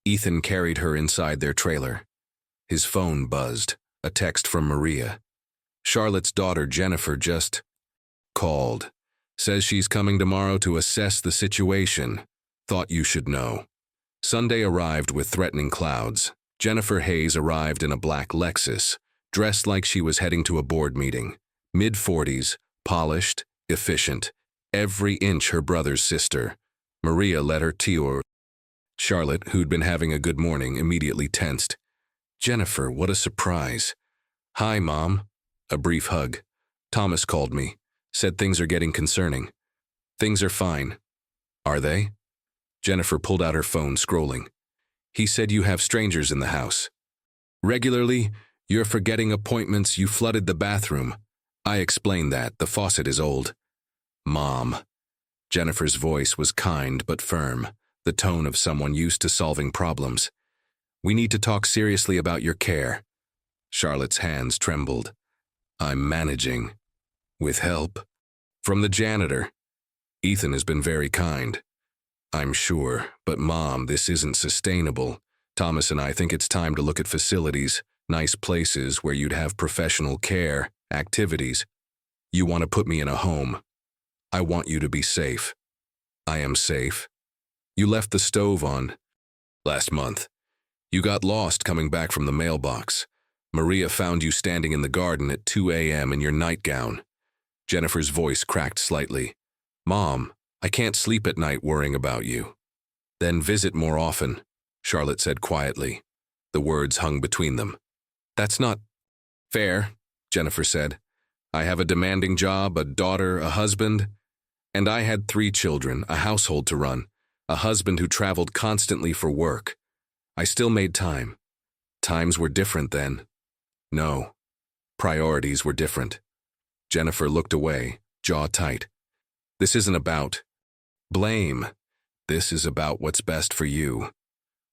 Speaker 1: Ethan carried her inside their trailer. His phone buzzed, a text from Maria. "Charlotte's daughter, Jennifer, just called. Says she's coming tomorrow to assess the situation. Thought you should know." Sunday arrived with threatening clouds. Jennifer Hayes arrived in a black Lexus, dressed like she was heading to a board meeting. Mid-40s, polished, efficient, every inch her brother's sister. Maria let her tour. Charlotte, who'd been having a good morning, immediately tensed. "Jennifer, what a surprise." "Hi, Mom." A brief hug. "Thomas called me. Said things are getting concerning." "Things are fine." "Are they?" Jennifer pulled out her phone, scrolling. "He said you have strangers in the house. Regularly, you're forgetting appointments, you flooded the bathroom. I explained that, the faucet is old." "Mom." Jennifer's voice was kind but firm, the tone of someone used to solving problems. "We need to talk seriously about your care." Charlotte's hands trembled. "I'm managing. With help from the janitor. Ethan has been very kind." "I'm sure, but Mom, this isn't sustainable. Thomas and I think it's time to look at facilities, nice places where you'd have professional care, activities. You want to put me in a home. I want you to be safe." "I am safe." "You left the stove on last month. You got lost coming back from the mailbox. Maria found you standing in the garden at 2 a.m. in your nightgown." Jennifer's voice cracked slightly. "Mom, I can't sleep at night worrying about you." "Then visit more often," Charlotte said quietly. The words hung between them. "That's not fair." Jennifer said. I have a demanding job, a daughter, a husband, and I had 3 children, a household to run, a husband who traveled constantly for work. I still made time. Times were different then. No, priorities were different. Jennifer looked away, jaw tight. This isn't about blame. This is about what's best for you.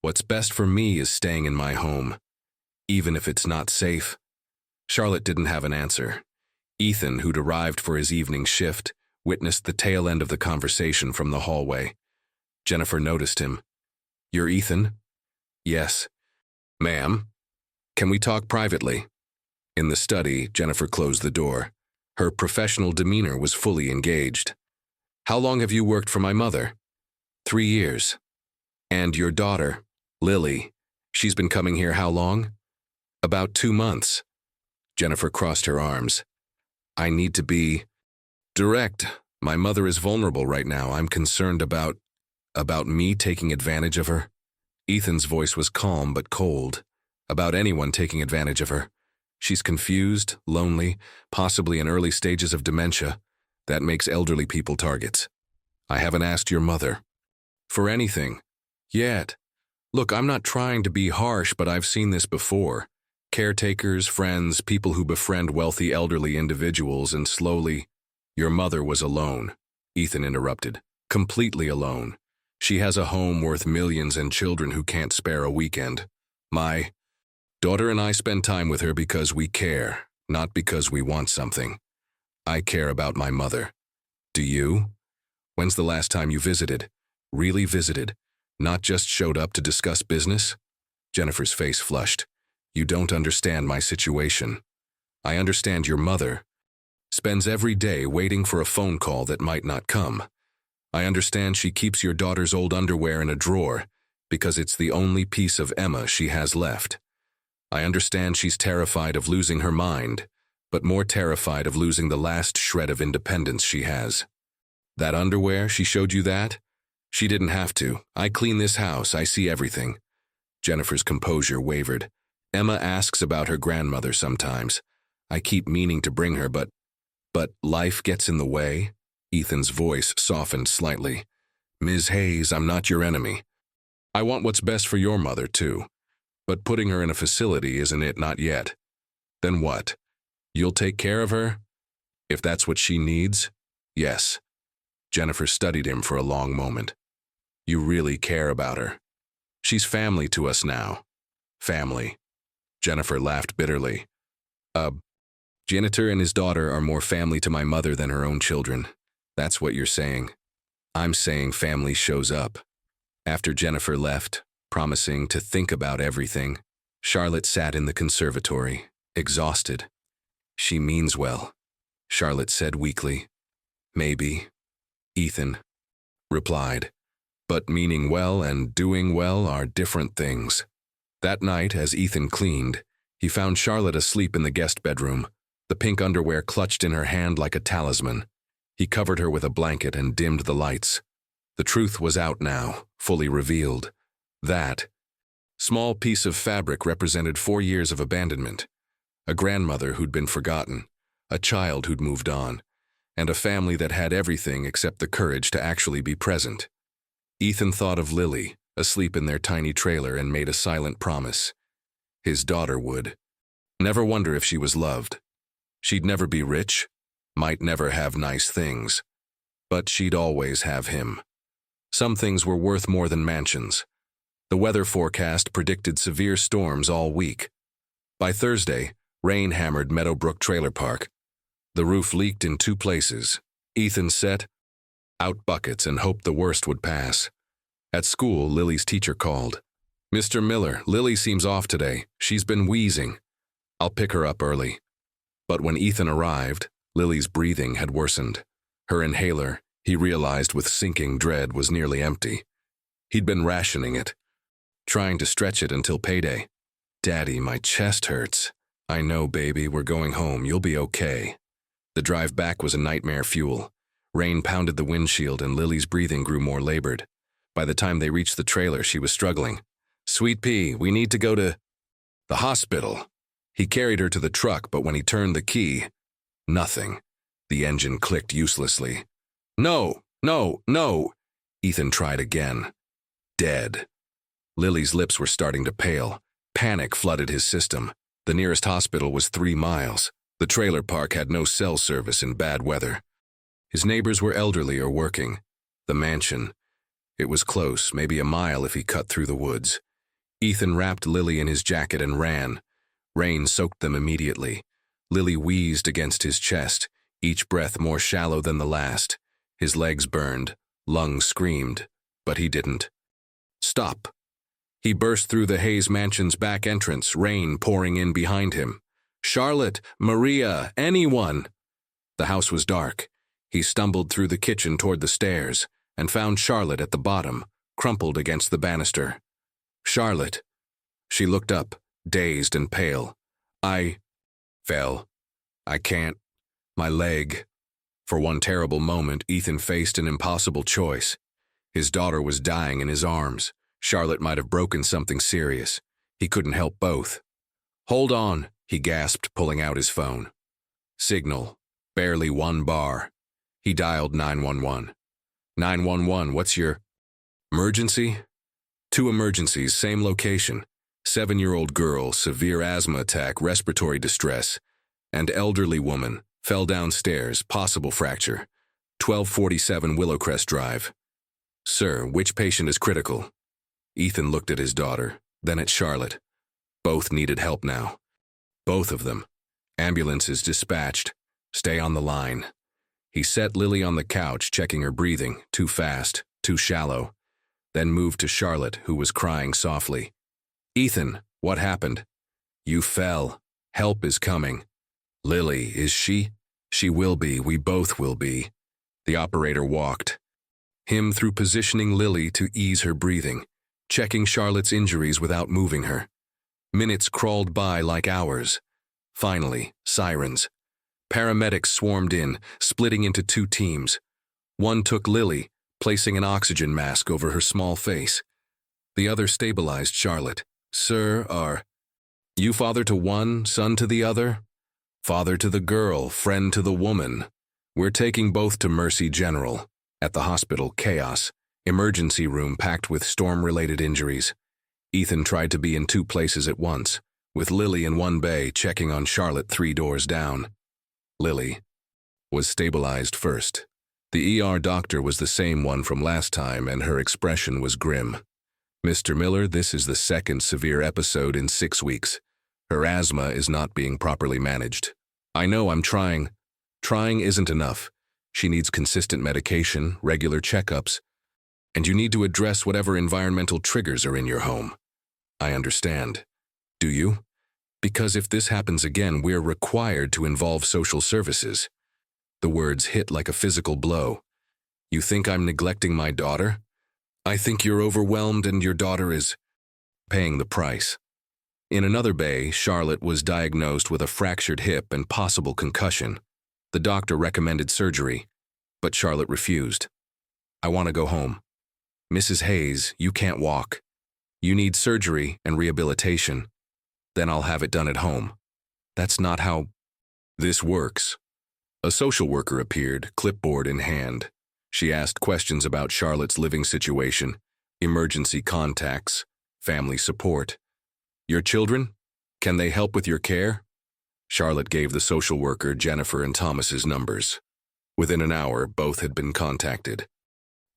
Speaker 1: What's best for me is staying in my home, even if it's not safe. Charlotte didn't have an answer. Ethan, who'd arrived for his evening shift, witnessed the tail end of the conversation from the hallway. Jennifer noticed him. You're Ethan? Yes. Ma'am, can we talk privately? In the study, Jennifer closed the door. Her professional demeanor was fully engaged. How long have you worked for my mother? 3 years. And your daughter, Lily, she's been coming here how long? About 2 months. Jennifer crossed her arms. I need to be direct. My mother is vulnerable right now. I'm concerned about me taking advantage of her. Ethan's voice was calm but cold. About anyone taking advantage of her. She's confused, lonely, possibly in early stages of dementia. That makes elderly people targets. I haven't asked your mother for anything yet. Look, I'm not trying to be harsh, but I've seen this before. Caretakers, friends, people who befriend wealthy elderly individuals and slowly… Your mother was alone, Ethan interrupted. Completely alone. She has a home worth millions and children who can't spare a weekend. My daughter and I spend time with her because we care, not because we want something. I care about my mother. Do you? When's the last time you visited? Really visited? Not just showed up to discuss business? Jennifer's face flushed. You don't understand my situation. I understand your mother spends every day waiting for a phone call that might not come. I understand she keeps your daughter's old underwear in a drawer because it's the only piece of Emma she has left. I understand she's terrified of losing her mind, but more terrified of losing the last shred of independence she has. That underwear, she showed you that? She didn't have to. I clean this house. I see everything. Jennifer's composure wavered. Emma asks about her grandmother sometimes. I keep meaning to bring her, but life gets in the way. Ethan's voice softened slightly. Ms. Hayes, I'm not your enemy. I want what's best for your mother, too. But putting her in a facility isn't it, not yet. Then what? You'll take care of her? If that's what she needs? Yes. Jennifer studied him for a long moment. You really care about her. She's family to us now. Family. Jennifer laughed bitterly. Janitor and his daughter are more family to my mother than her own children. That's what you're saying. I'm saying family shows up. After Jennifer left, promising to think about everything, Charlotte sat in the conservatory, exhausted. She means well, Charlotte said weakly. Maybe, Ethan replied. But meaning well and doing well are different things. That night, as Ethan cleaned, he found Charlotte asleep in the guest bedroom, the pink underwear clutched in her hand like a talisman. He covered her with a blanket and dimmed the lights. The truth was out now, fully revealed. That small piece of fabric represented 4 years of abandonment, a grandmother who'd been forgotten, a child who'd moved on, and a family that had everything except the courage to actually be present. Ethan thought of Lily, asleep in their tiny trailer, and made a silent promise. His daughter would never wonder if she was loved. She'd never be rich, might never have nice things, but she'd always have him. Some things were worth more than mansions. The weather forecast predicted severe storms all week. By Thursday, rain hammered Meadowbrook Trailer Park. The roof leaked in 2 places. Ethan set out buckets and hoped the worst would pass. At school, Lily's teacher called. Mr. Miller, Lily seems off today. She's been wheezing. I'll pick her up early. But when Ethan arrived, Lily's breathing had worsened. Her inhaler, he realized with sinking dread, was nearly empty. He'd been rationing it, trying to stretch it until payday. Daddy, my chest hurts. I know, baby, we're going home. You'll be okay. The drive back was a nightmare fuel. Rain pounded the windshield and Lily's breathing grew more labored. By the time they reached the trailer, she was struggling. Sweet pea, we need to go to the hospital. He carried her to the truck, but when he turned the key, nothing. The engine clicked uselessly. No, no, no! Ethan tried again. Dead. Lily's lips were starting to pale. Panic flooded his system. The nearest hospital was 3 miles. The trailer park had no cell service in bad weather. His neighbors were elderly or working. The mansion. It was close, maybe a mile if he cut through the woods. Ethan wrapped Lily in his jacket and ran. Rain soaked them immediately. Lily wheezed against his chest, each breath more shallow than the last. His legs burned, lungs screamed, but he didn't. Stop! He burst through the Hayes mansion's back entrance, rain pouring in behind him. Charlotte, Maria, anyone! The house was dark. He stumbled through the kitchen toward the stairs and found Charlotte at the bottom, crumpled against the banister. Charlotte. She looked up, dazed and pale. I fell. I can't. My leg. For one terrible moment, Ethan faced an impossible choice. His daughter was dying in his arms. Charlotte might have broken something serious. He couldn't help both. Hold on, he gasped, pulling out his phone. Signal. Barely 1 bar. He dialed 911. 911, what's your emergency? 2 emergencies, same location. 7-year-old girl, severe asthma attack, respiratory distress, and elderly woman, fell downstairs, possible fracture. 1247 Willowcrest Drive. Sir, which patient is critical? Ethan looked at his daughter, then at Charlotte. Both needed help now. Both of them. Ambulances dispatched. Stay on the line. He set Lily on the couch, checking her breathing, too fast, too shallow. Then moved to Charlotte, who was crying softly. Ethan, what happened? You fell. Help is coming. Lily, is she? She will be. We both will be. The operator walked him through positioning Lily to ease her breathing, checking Charlotte's injuries without moving her. Minutes crawled by like hours. Finally, sirens. Paramedics swarmed in, splitting into 2 teams. One took Lily, placing an oxygen mask over her small face. The other stabilized Charlotte. Sir, are you father to one, son to the other? Father to the girl, friend to the woman. We're taking both to Mercy General. At the hospital, chaos. Emergency room packed with storm-related injuries. Ethan tried to be in 2 places at once, with Lily in one bay checking on Charlotte 3 doors down. Lily was stabilized first. The ER doctor was the same one from last time, and her expression was grim. Mr. Miller, this is the 2nd severe episode in 6 weeks. Her asthma is not being properly managed. I know I'm trying. Trying isn't enough. She needs consistent medication, regular checkups, and you need to address whatever environmental triggers are in your home. I understand. Do you? Because if this happens again, we're required to involve social services. The words hit like a physical blow. You think I'm neglecting my daughter? I think you're overwhelmed and your daughter is paying the price. In another bay, Charlotte was diagnosed with a fractured hip and possible concussion. The doctor recommended surgery, but Charlotte refused. I want to go home. Mrs. Hayes, you can't walk. You need surgery and rehabilitation. Then I'll have it done at home. That's not how this works. A social worker appeared, clipboard in hand. She asked questions about Charlotte's living situation, emergency contacts, family support. Your children? Can they help with your care? Charlotte gave the social worker Jennifer and Thomas's numbers. Within an hour, both had been contacted.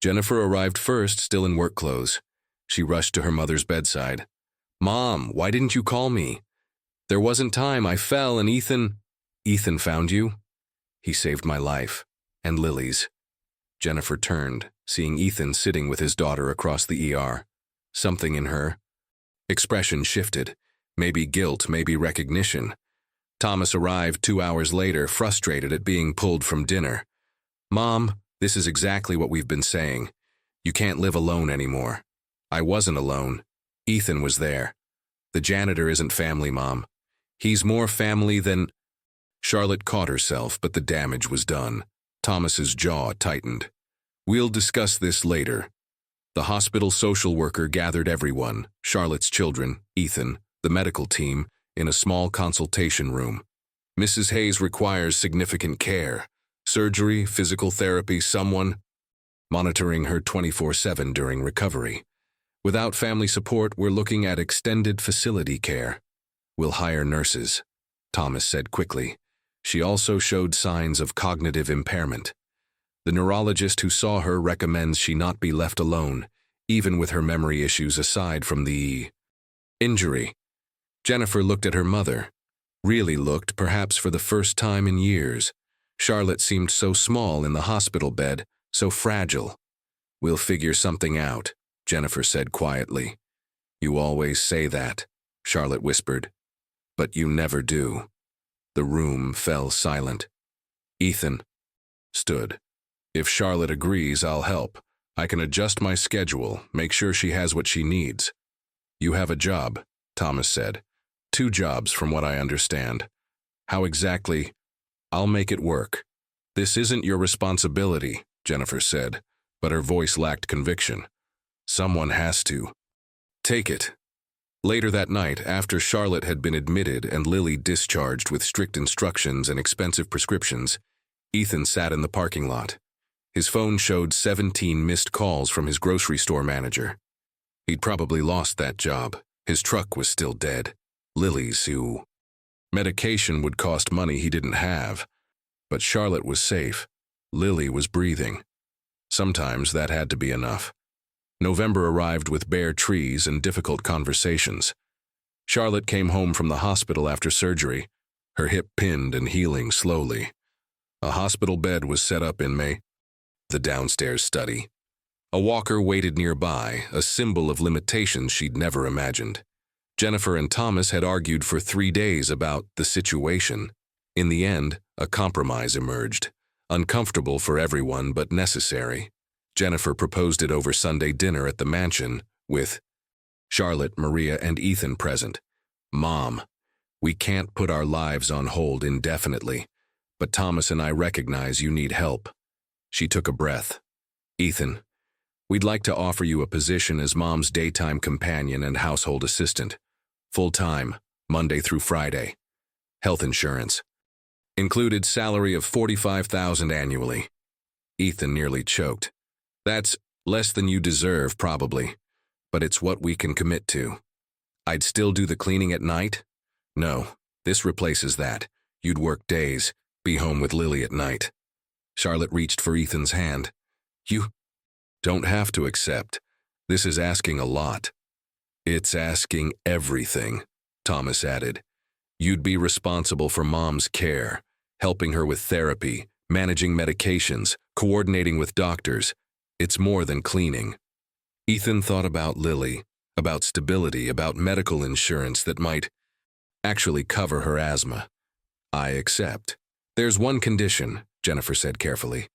Speaker 1: Jennifer arrived first, still in work clothes. She rushed to her mother's bedside. Mom, why didn't you call me? There wasn't time. I fell and Ethan found you? He saved my life. And Lily's. Jennifer turned, seeing Ethan sitting with his daughter across the ER. Something in her expression shifted. Maybe guilt, maybe recognition. Thomas arrived 2 hours later, frustrated at being pulled from dinner. Mom, this is exactly what we've been saying. You can't live alone anymore. I wasn't alone. Ethan was there. The janitor isn't family, Mom. He's more family than... Charlotte caught herself, but the damage was done. Thomas's jaw tightened. We'll discuss this later. The hospital social worker gathered everyone, Charlotte's children, Ethan, the medical team, in a small consultation room. Mrs. Hayes requires significant care. Surgery, physical therapy, someone monitoring her 24/7 during recovery. Without family support, we're looking at extended facility care. We'll hire nurses, Thomas said quickly. She also showed signs of cognitive impairment. The neurologist who saw her recommends she not be left alone, even with her memory issues aside from the injury. Jennifer looked at her mother. Really looked, perhaps for the first time in years. Charlotte seemed so small in the hospital bed, so fragile. We'll figure something out, Jennifer said quietly. You always say that, Charlotte whispered. But you never do. The room fell silent. Ethan stood. If Charlotte agrees, I'll help. I can adjust my schedule, make sure she has what she needs. You have a job, Thomas said. 2 jobs from what I understand. How exactly? I'll make it work. This isn't your responsibility, Jennifer said, but her voice lacked conviction. Someone has to. Take it. Later that night, after Charlotte had been admitted and Lily discharged with strict instructions and expensive prescriptions, Ethan sat in the parking lot. His phone showed 17 missed calls from his grocery store manager. He'd probably lost that job. His truck was still dead. Lily's who. Medication would cost money he didn't have. But Charlotte was safe. Lily was breathing. Sometimes that had to be enough. November arrived with bare trees and difficult conversations. Charlotte came home from the hospital after surgery, her hip pinned and healing slowly. A hospital bed was set up in the downstairs study. A walker waited nearby, a symbol of limitations she'd never imagined. Jennifer and Thomas had argued for 3 days about the situation. In the end, a compromise emerged. Uncomfortable for everyone, but necessary. Jennifer proposed it over Sunday dinner at the mansion, with Charlotte, Maria, and Ethan present. Mom, we can't put our lives on hold indefinitely, but Thomas and I recognize you need help. She took a breath. Ethan, we'd like to offer you a position as Mom's daytime companion and household assistant. Full-time, Monday through Friday. Health insurance. Included salary of $45,000 annually. Ethan nearly choked. That's less than you deserve, probably, but it's what we can commit to. I'd still do the cleaning at night? No, this replaces that. You'd work days, be home with Lily at night. Charlotte reached for Ethan's hand. You don't have to accept. This is asking a lot. It's asking everything, Thomas added. You'd be responsible for Mom's care, helping her with therapy, managing medications, coordinating with doctors. It's more than cleaning. Ethan thought about Lily, about stability, about medical insurance that might actually cover her asthma. I accept. There's one condition, Jennifer said carefully.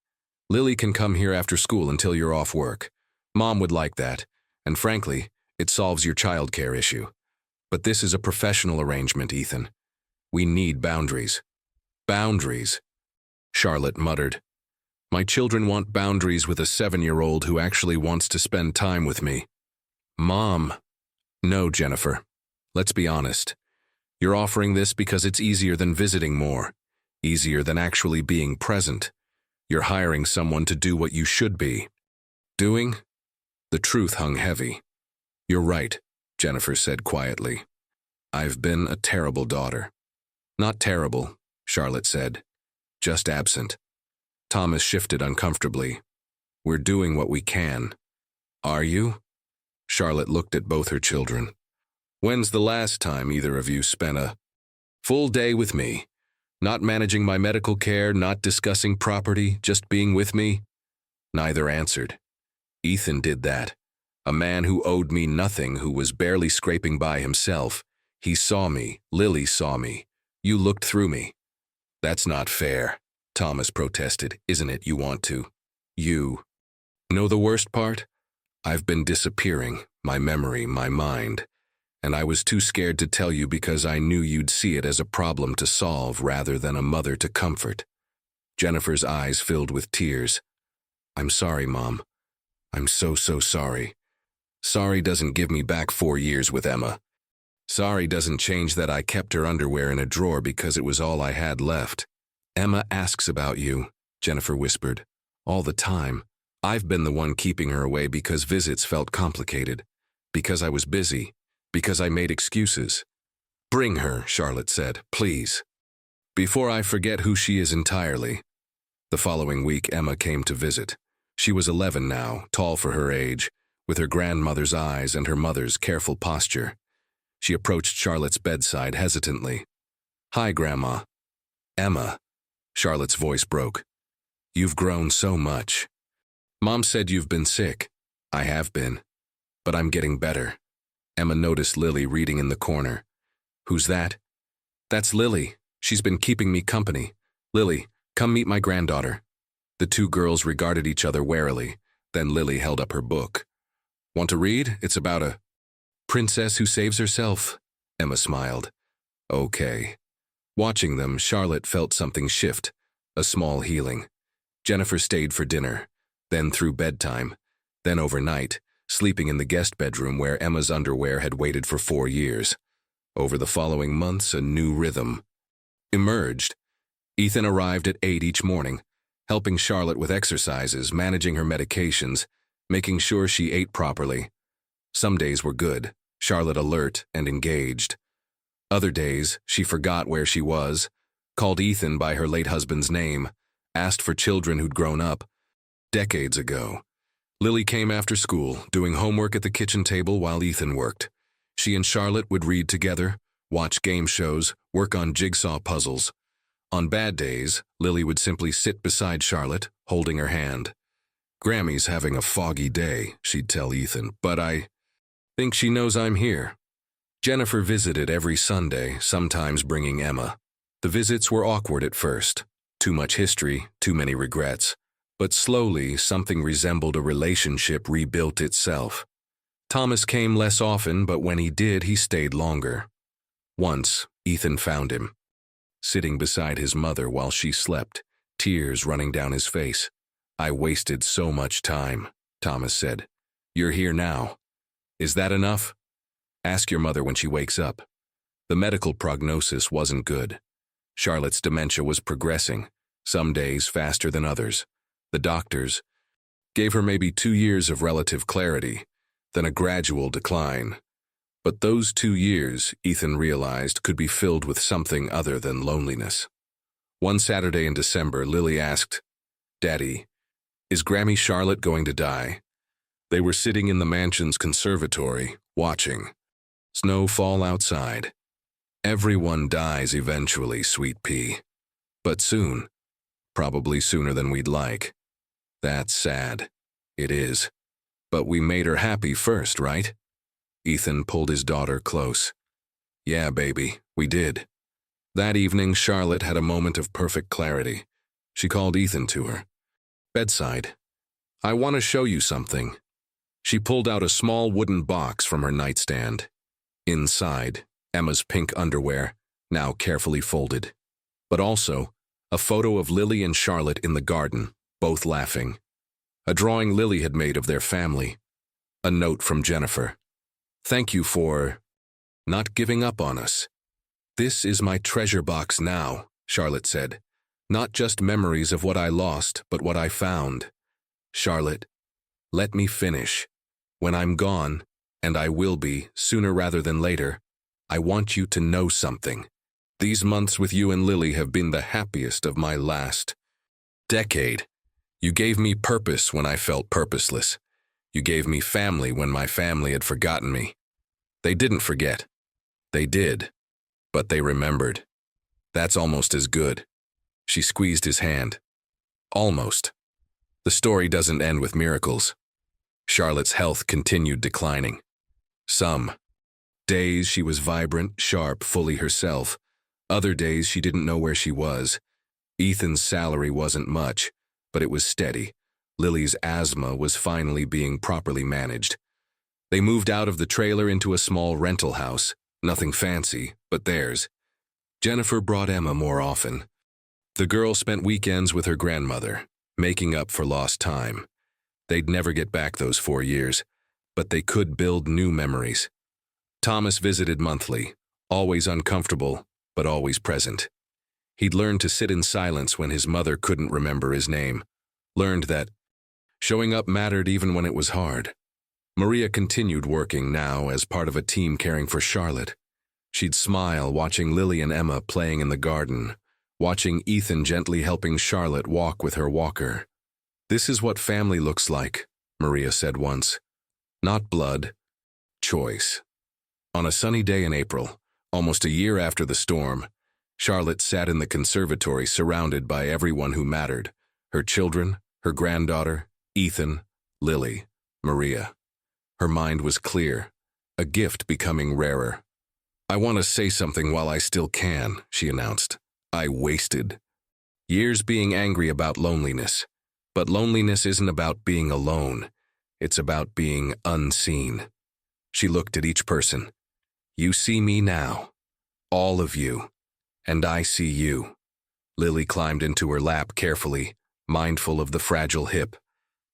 Speaker 1: Lily can come here after school until you're off work. Mom would like that, and frankly, it solves your childcare issue. But this is a professional arrangement, Ethan. We need boundaries. Boundaries, Charlotte muttered. My children want boundaries with a 7-year-old who actually wants to spend time with me. Mom. No, Jennifer. Let's be honest. You're offering this because it's easier than visiting more, easier than actually being present. You're hiring someone to do what you should be doing. The truth hung heavy. You're right, Jennifer said quietly. I've been a terrible daughter. Not terrible, Charlotte said. Just absent. Thomas shifted uncomfortably. We're doing what we can. Are you? Charlotte looked at both her children. When's the last time either of you spent a full day with me? Not managing my medical care, not discussing property, just being with me? Neither answered. Ethan did that. A man who owed me nothing, who was barely scraping by himself. He saw me. Lily saw me. You looked through me. That's not fair, Thomas protested. Isn't it you want to? You. Know the worst part? I've been disappearing, my memory, my mind. And I was too scared to tell you because I knew you'd see it as a problem to solve rather than a mother to comfort. Jennifer's eyes filled with tears. I'm sorry, Mom. I'm so sorry. Sorry doesn't give me back 4 years with Emma. Sorry doesn't change that I kept her underwear in a drawer because it was all I had left. Emma asks about you, Jennifer whispered. All the time. I've been the one keeping her away because visits felt complicated. Because I was busy. Because I made excuses. Bring her, Charlotte said, please. Before I forget who she is entirely. The following week, Emma came to visit. She was 11 now, tall for her age, with her grandmother's eyes and her mother's careful posture. She approached Charlotte's bedside hesitantly. Hi, Grandma. Emma. Charlotte's voice broke. You've grown so much. Mom said you've been sick. I have been. But I'm getting better. Emma noticed Lily reading in the corner. Who's that? That's Lily. She's been keeping me company. Lily, come meet my granddaughter. The two girls regarded each other warily. Then Lily held up her book. Want to read? It's about a princess who saves herself. Emma smiled. Okay. Watching them, Charlotte felt something shift, a small healing. Jennifer stayed for dinner, then through bedtime, then overnight, sleeping in the guest bedroom where Emma's underwear had waited for 4 years. Over the following months, a new rhythm emerged. Ethan arrived at 8 each morning, helping Charlotte with exercises, managing her medications, making sure she ate properly. Some days were good, Charlotte alert and engaged. Other days, she forgot where she was, called Ethan by her late husband's name, asked for children who'd grown up. Decades ago, Lily came after school, doing homework at the kitchen table while Ethan worked. She and Charlotte would read together, watch game shows, work on jigsaw puzzles. On bad days, Lily would simply sit beside Charlotte, holding her hand. Grammy's having a foggy day, she'd tell Ethan, but I think she knows I'm here. Jennifer visited every Sunday, sometimes bringing Emma. The visits were awkward at first. Too much history, too many regrets. But slowly, something resembled a relationship rebuilt itself. Thomas came less often, but when he did, he stayed longer. Once, Ethan found him, sitting beside his mother while she slept, tears running down his face. I wasted so much time, Thomas said. You're here now. Is that enough? Ask your mother when she wakes up. The medical prognosis wasn't good. Charlotte's dementia was progressing, some days faster than others. The doctors gave her maybe 2 years of relative clarity, then a gradual decline. But those 2 years, Ethan realized, could be filled with something other than loneliness. One Saturday in December, Lily asked, Daddy, is Grammy Charlotte going to die? They were sitting in the mansion's conservatory, watching. Snow fall outside. Everyone dies eventually, sweet pea. But soon. Probably sooner than we'd like. That's sad. It is. But we made her happy first, right? Ethan pulled his daughter close. Yeah, baby, we did. That evening, Charlotte had a moment of perfect clarity. She called Ethan to her bedside. I want to show you something. She pulled out a small wooden box from her nightstand. Inside, Emma's pink underwear, now carefully folded. But also, a photo of Lily and Charlotte in the garden, both laughing. A drawing Lily had made of their family. A note from Jennifer. Thank you for not giving up on us. This is my treasure box now, Charlotte said. Not just memories of what I lost, but what I found. Charlotte, let me finish. When I'm gone, and I will be, sooner rather than later, I want you to know something. These months with you and Lily have been the happiest of my last decade. You gave me purpose when I felt purposeless. You gave me family when my family had forgotten me. They didn't forget. They did. But they remembered. That's almost as good. She squeezed his hand. Almost. The story doesn't end with miracles. Charlotte's health continued declining. Some days she was vibrant, sharp, fully herself. Other days she didn't know where she was. Ethan's salary wasn't much, but it was steady. Lily's asthma was finally being properly managed. They moved out of the trailer into a small rental house. Nothing fancy, but theirs. Jennifer brought Emma more often. The girl spent weekends with her grandmother, making up for lost time. They'd never get back those 4 years, but they could build new memories. Thomas visited monthly, always uncomfortable, but always present. He'd learned to sit in silence when his mother couldn't remember his name, learned that showing up mattered even when it was hard. Maria continued working now as part of a team caring for Charlotte. She'd smile watching Lily and Emma playing in the garden, watching Ethan gently helping Charlotte walk with her walker. "This is what family looks like," Maria said once. "Not blood, choice." On a sunny day in April, almost a year after the storm, Charlotte sat in the conservatory surrounded by everyone who mattered: her children, her granddaughter, Ethan, Lily, Maria. Her mind was clear, a gift becoming rarer. "I want to say something while I still can," she announced. "I wasted years being angry about loneliness. But loneliness isn't about being alone. It's about being unseen." She looked at each person. "You see me now. All of you. And I see you." Lily climbed into her lap carefully, mindful of the fragile hip.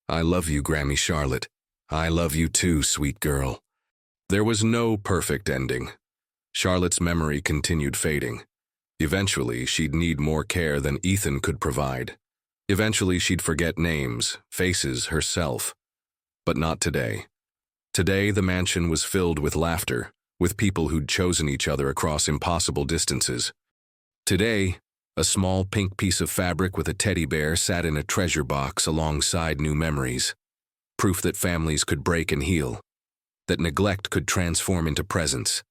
Speaker 1: "I love you, Grammy Charlotte. I love you too, sweet girl." There was no perfect ending. Charlotte's memory continued fading. Eventually, she'd need more care than Ethan could provide. Eventually, she'd forget names, faces, herself. But not today. Today, the mansion was filled with laughter, with people who'd chosen each other across impossible distances. Today, a small pink piece of fabric with a teddy bear sat in a treasure box alongside new memories. Proof that families could break and heal, that neglect could transform into presence,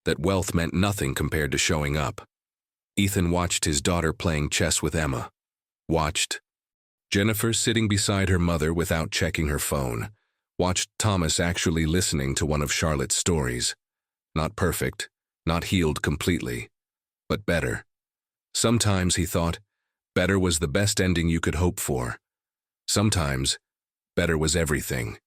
Speaker 1: that wealth meant nothing compared to showing up. Ethan watched his daughter playing chess with Emma. Watched Jennifer sitting beside her mother without checking her phone. Watched Thomas actually listening to one of Charlotte's stories. Not perfect, not healed completely, but better. Sometimes, he thought, better was the best ending you could hope for. Sometimes, better was everything.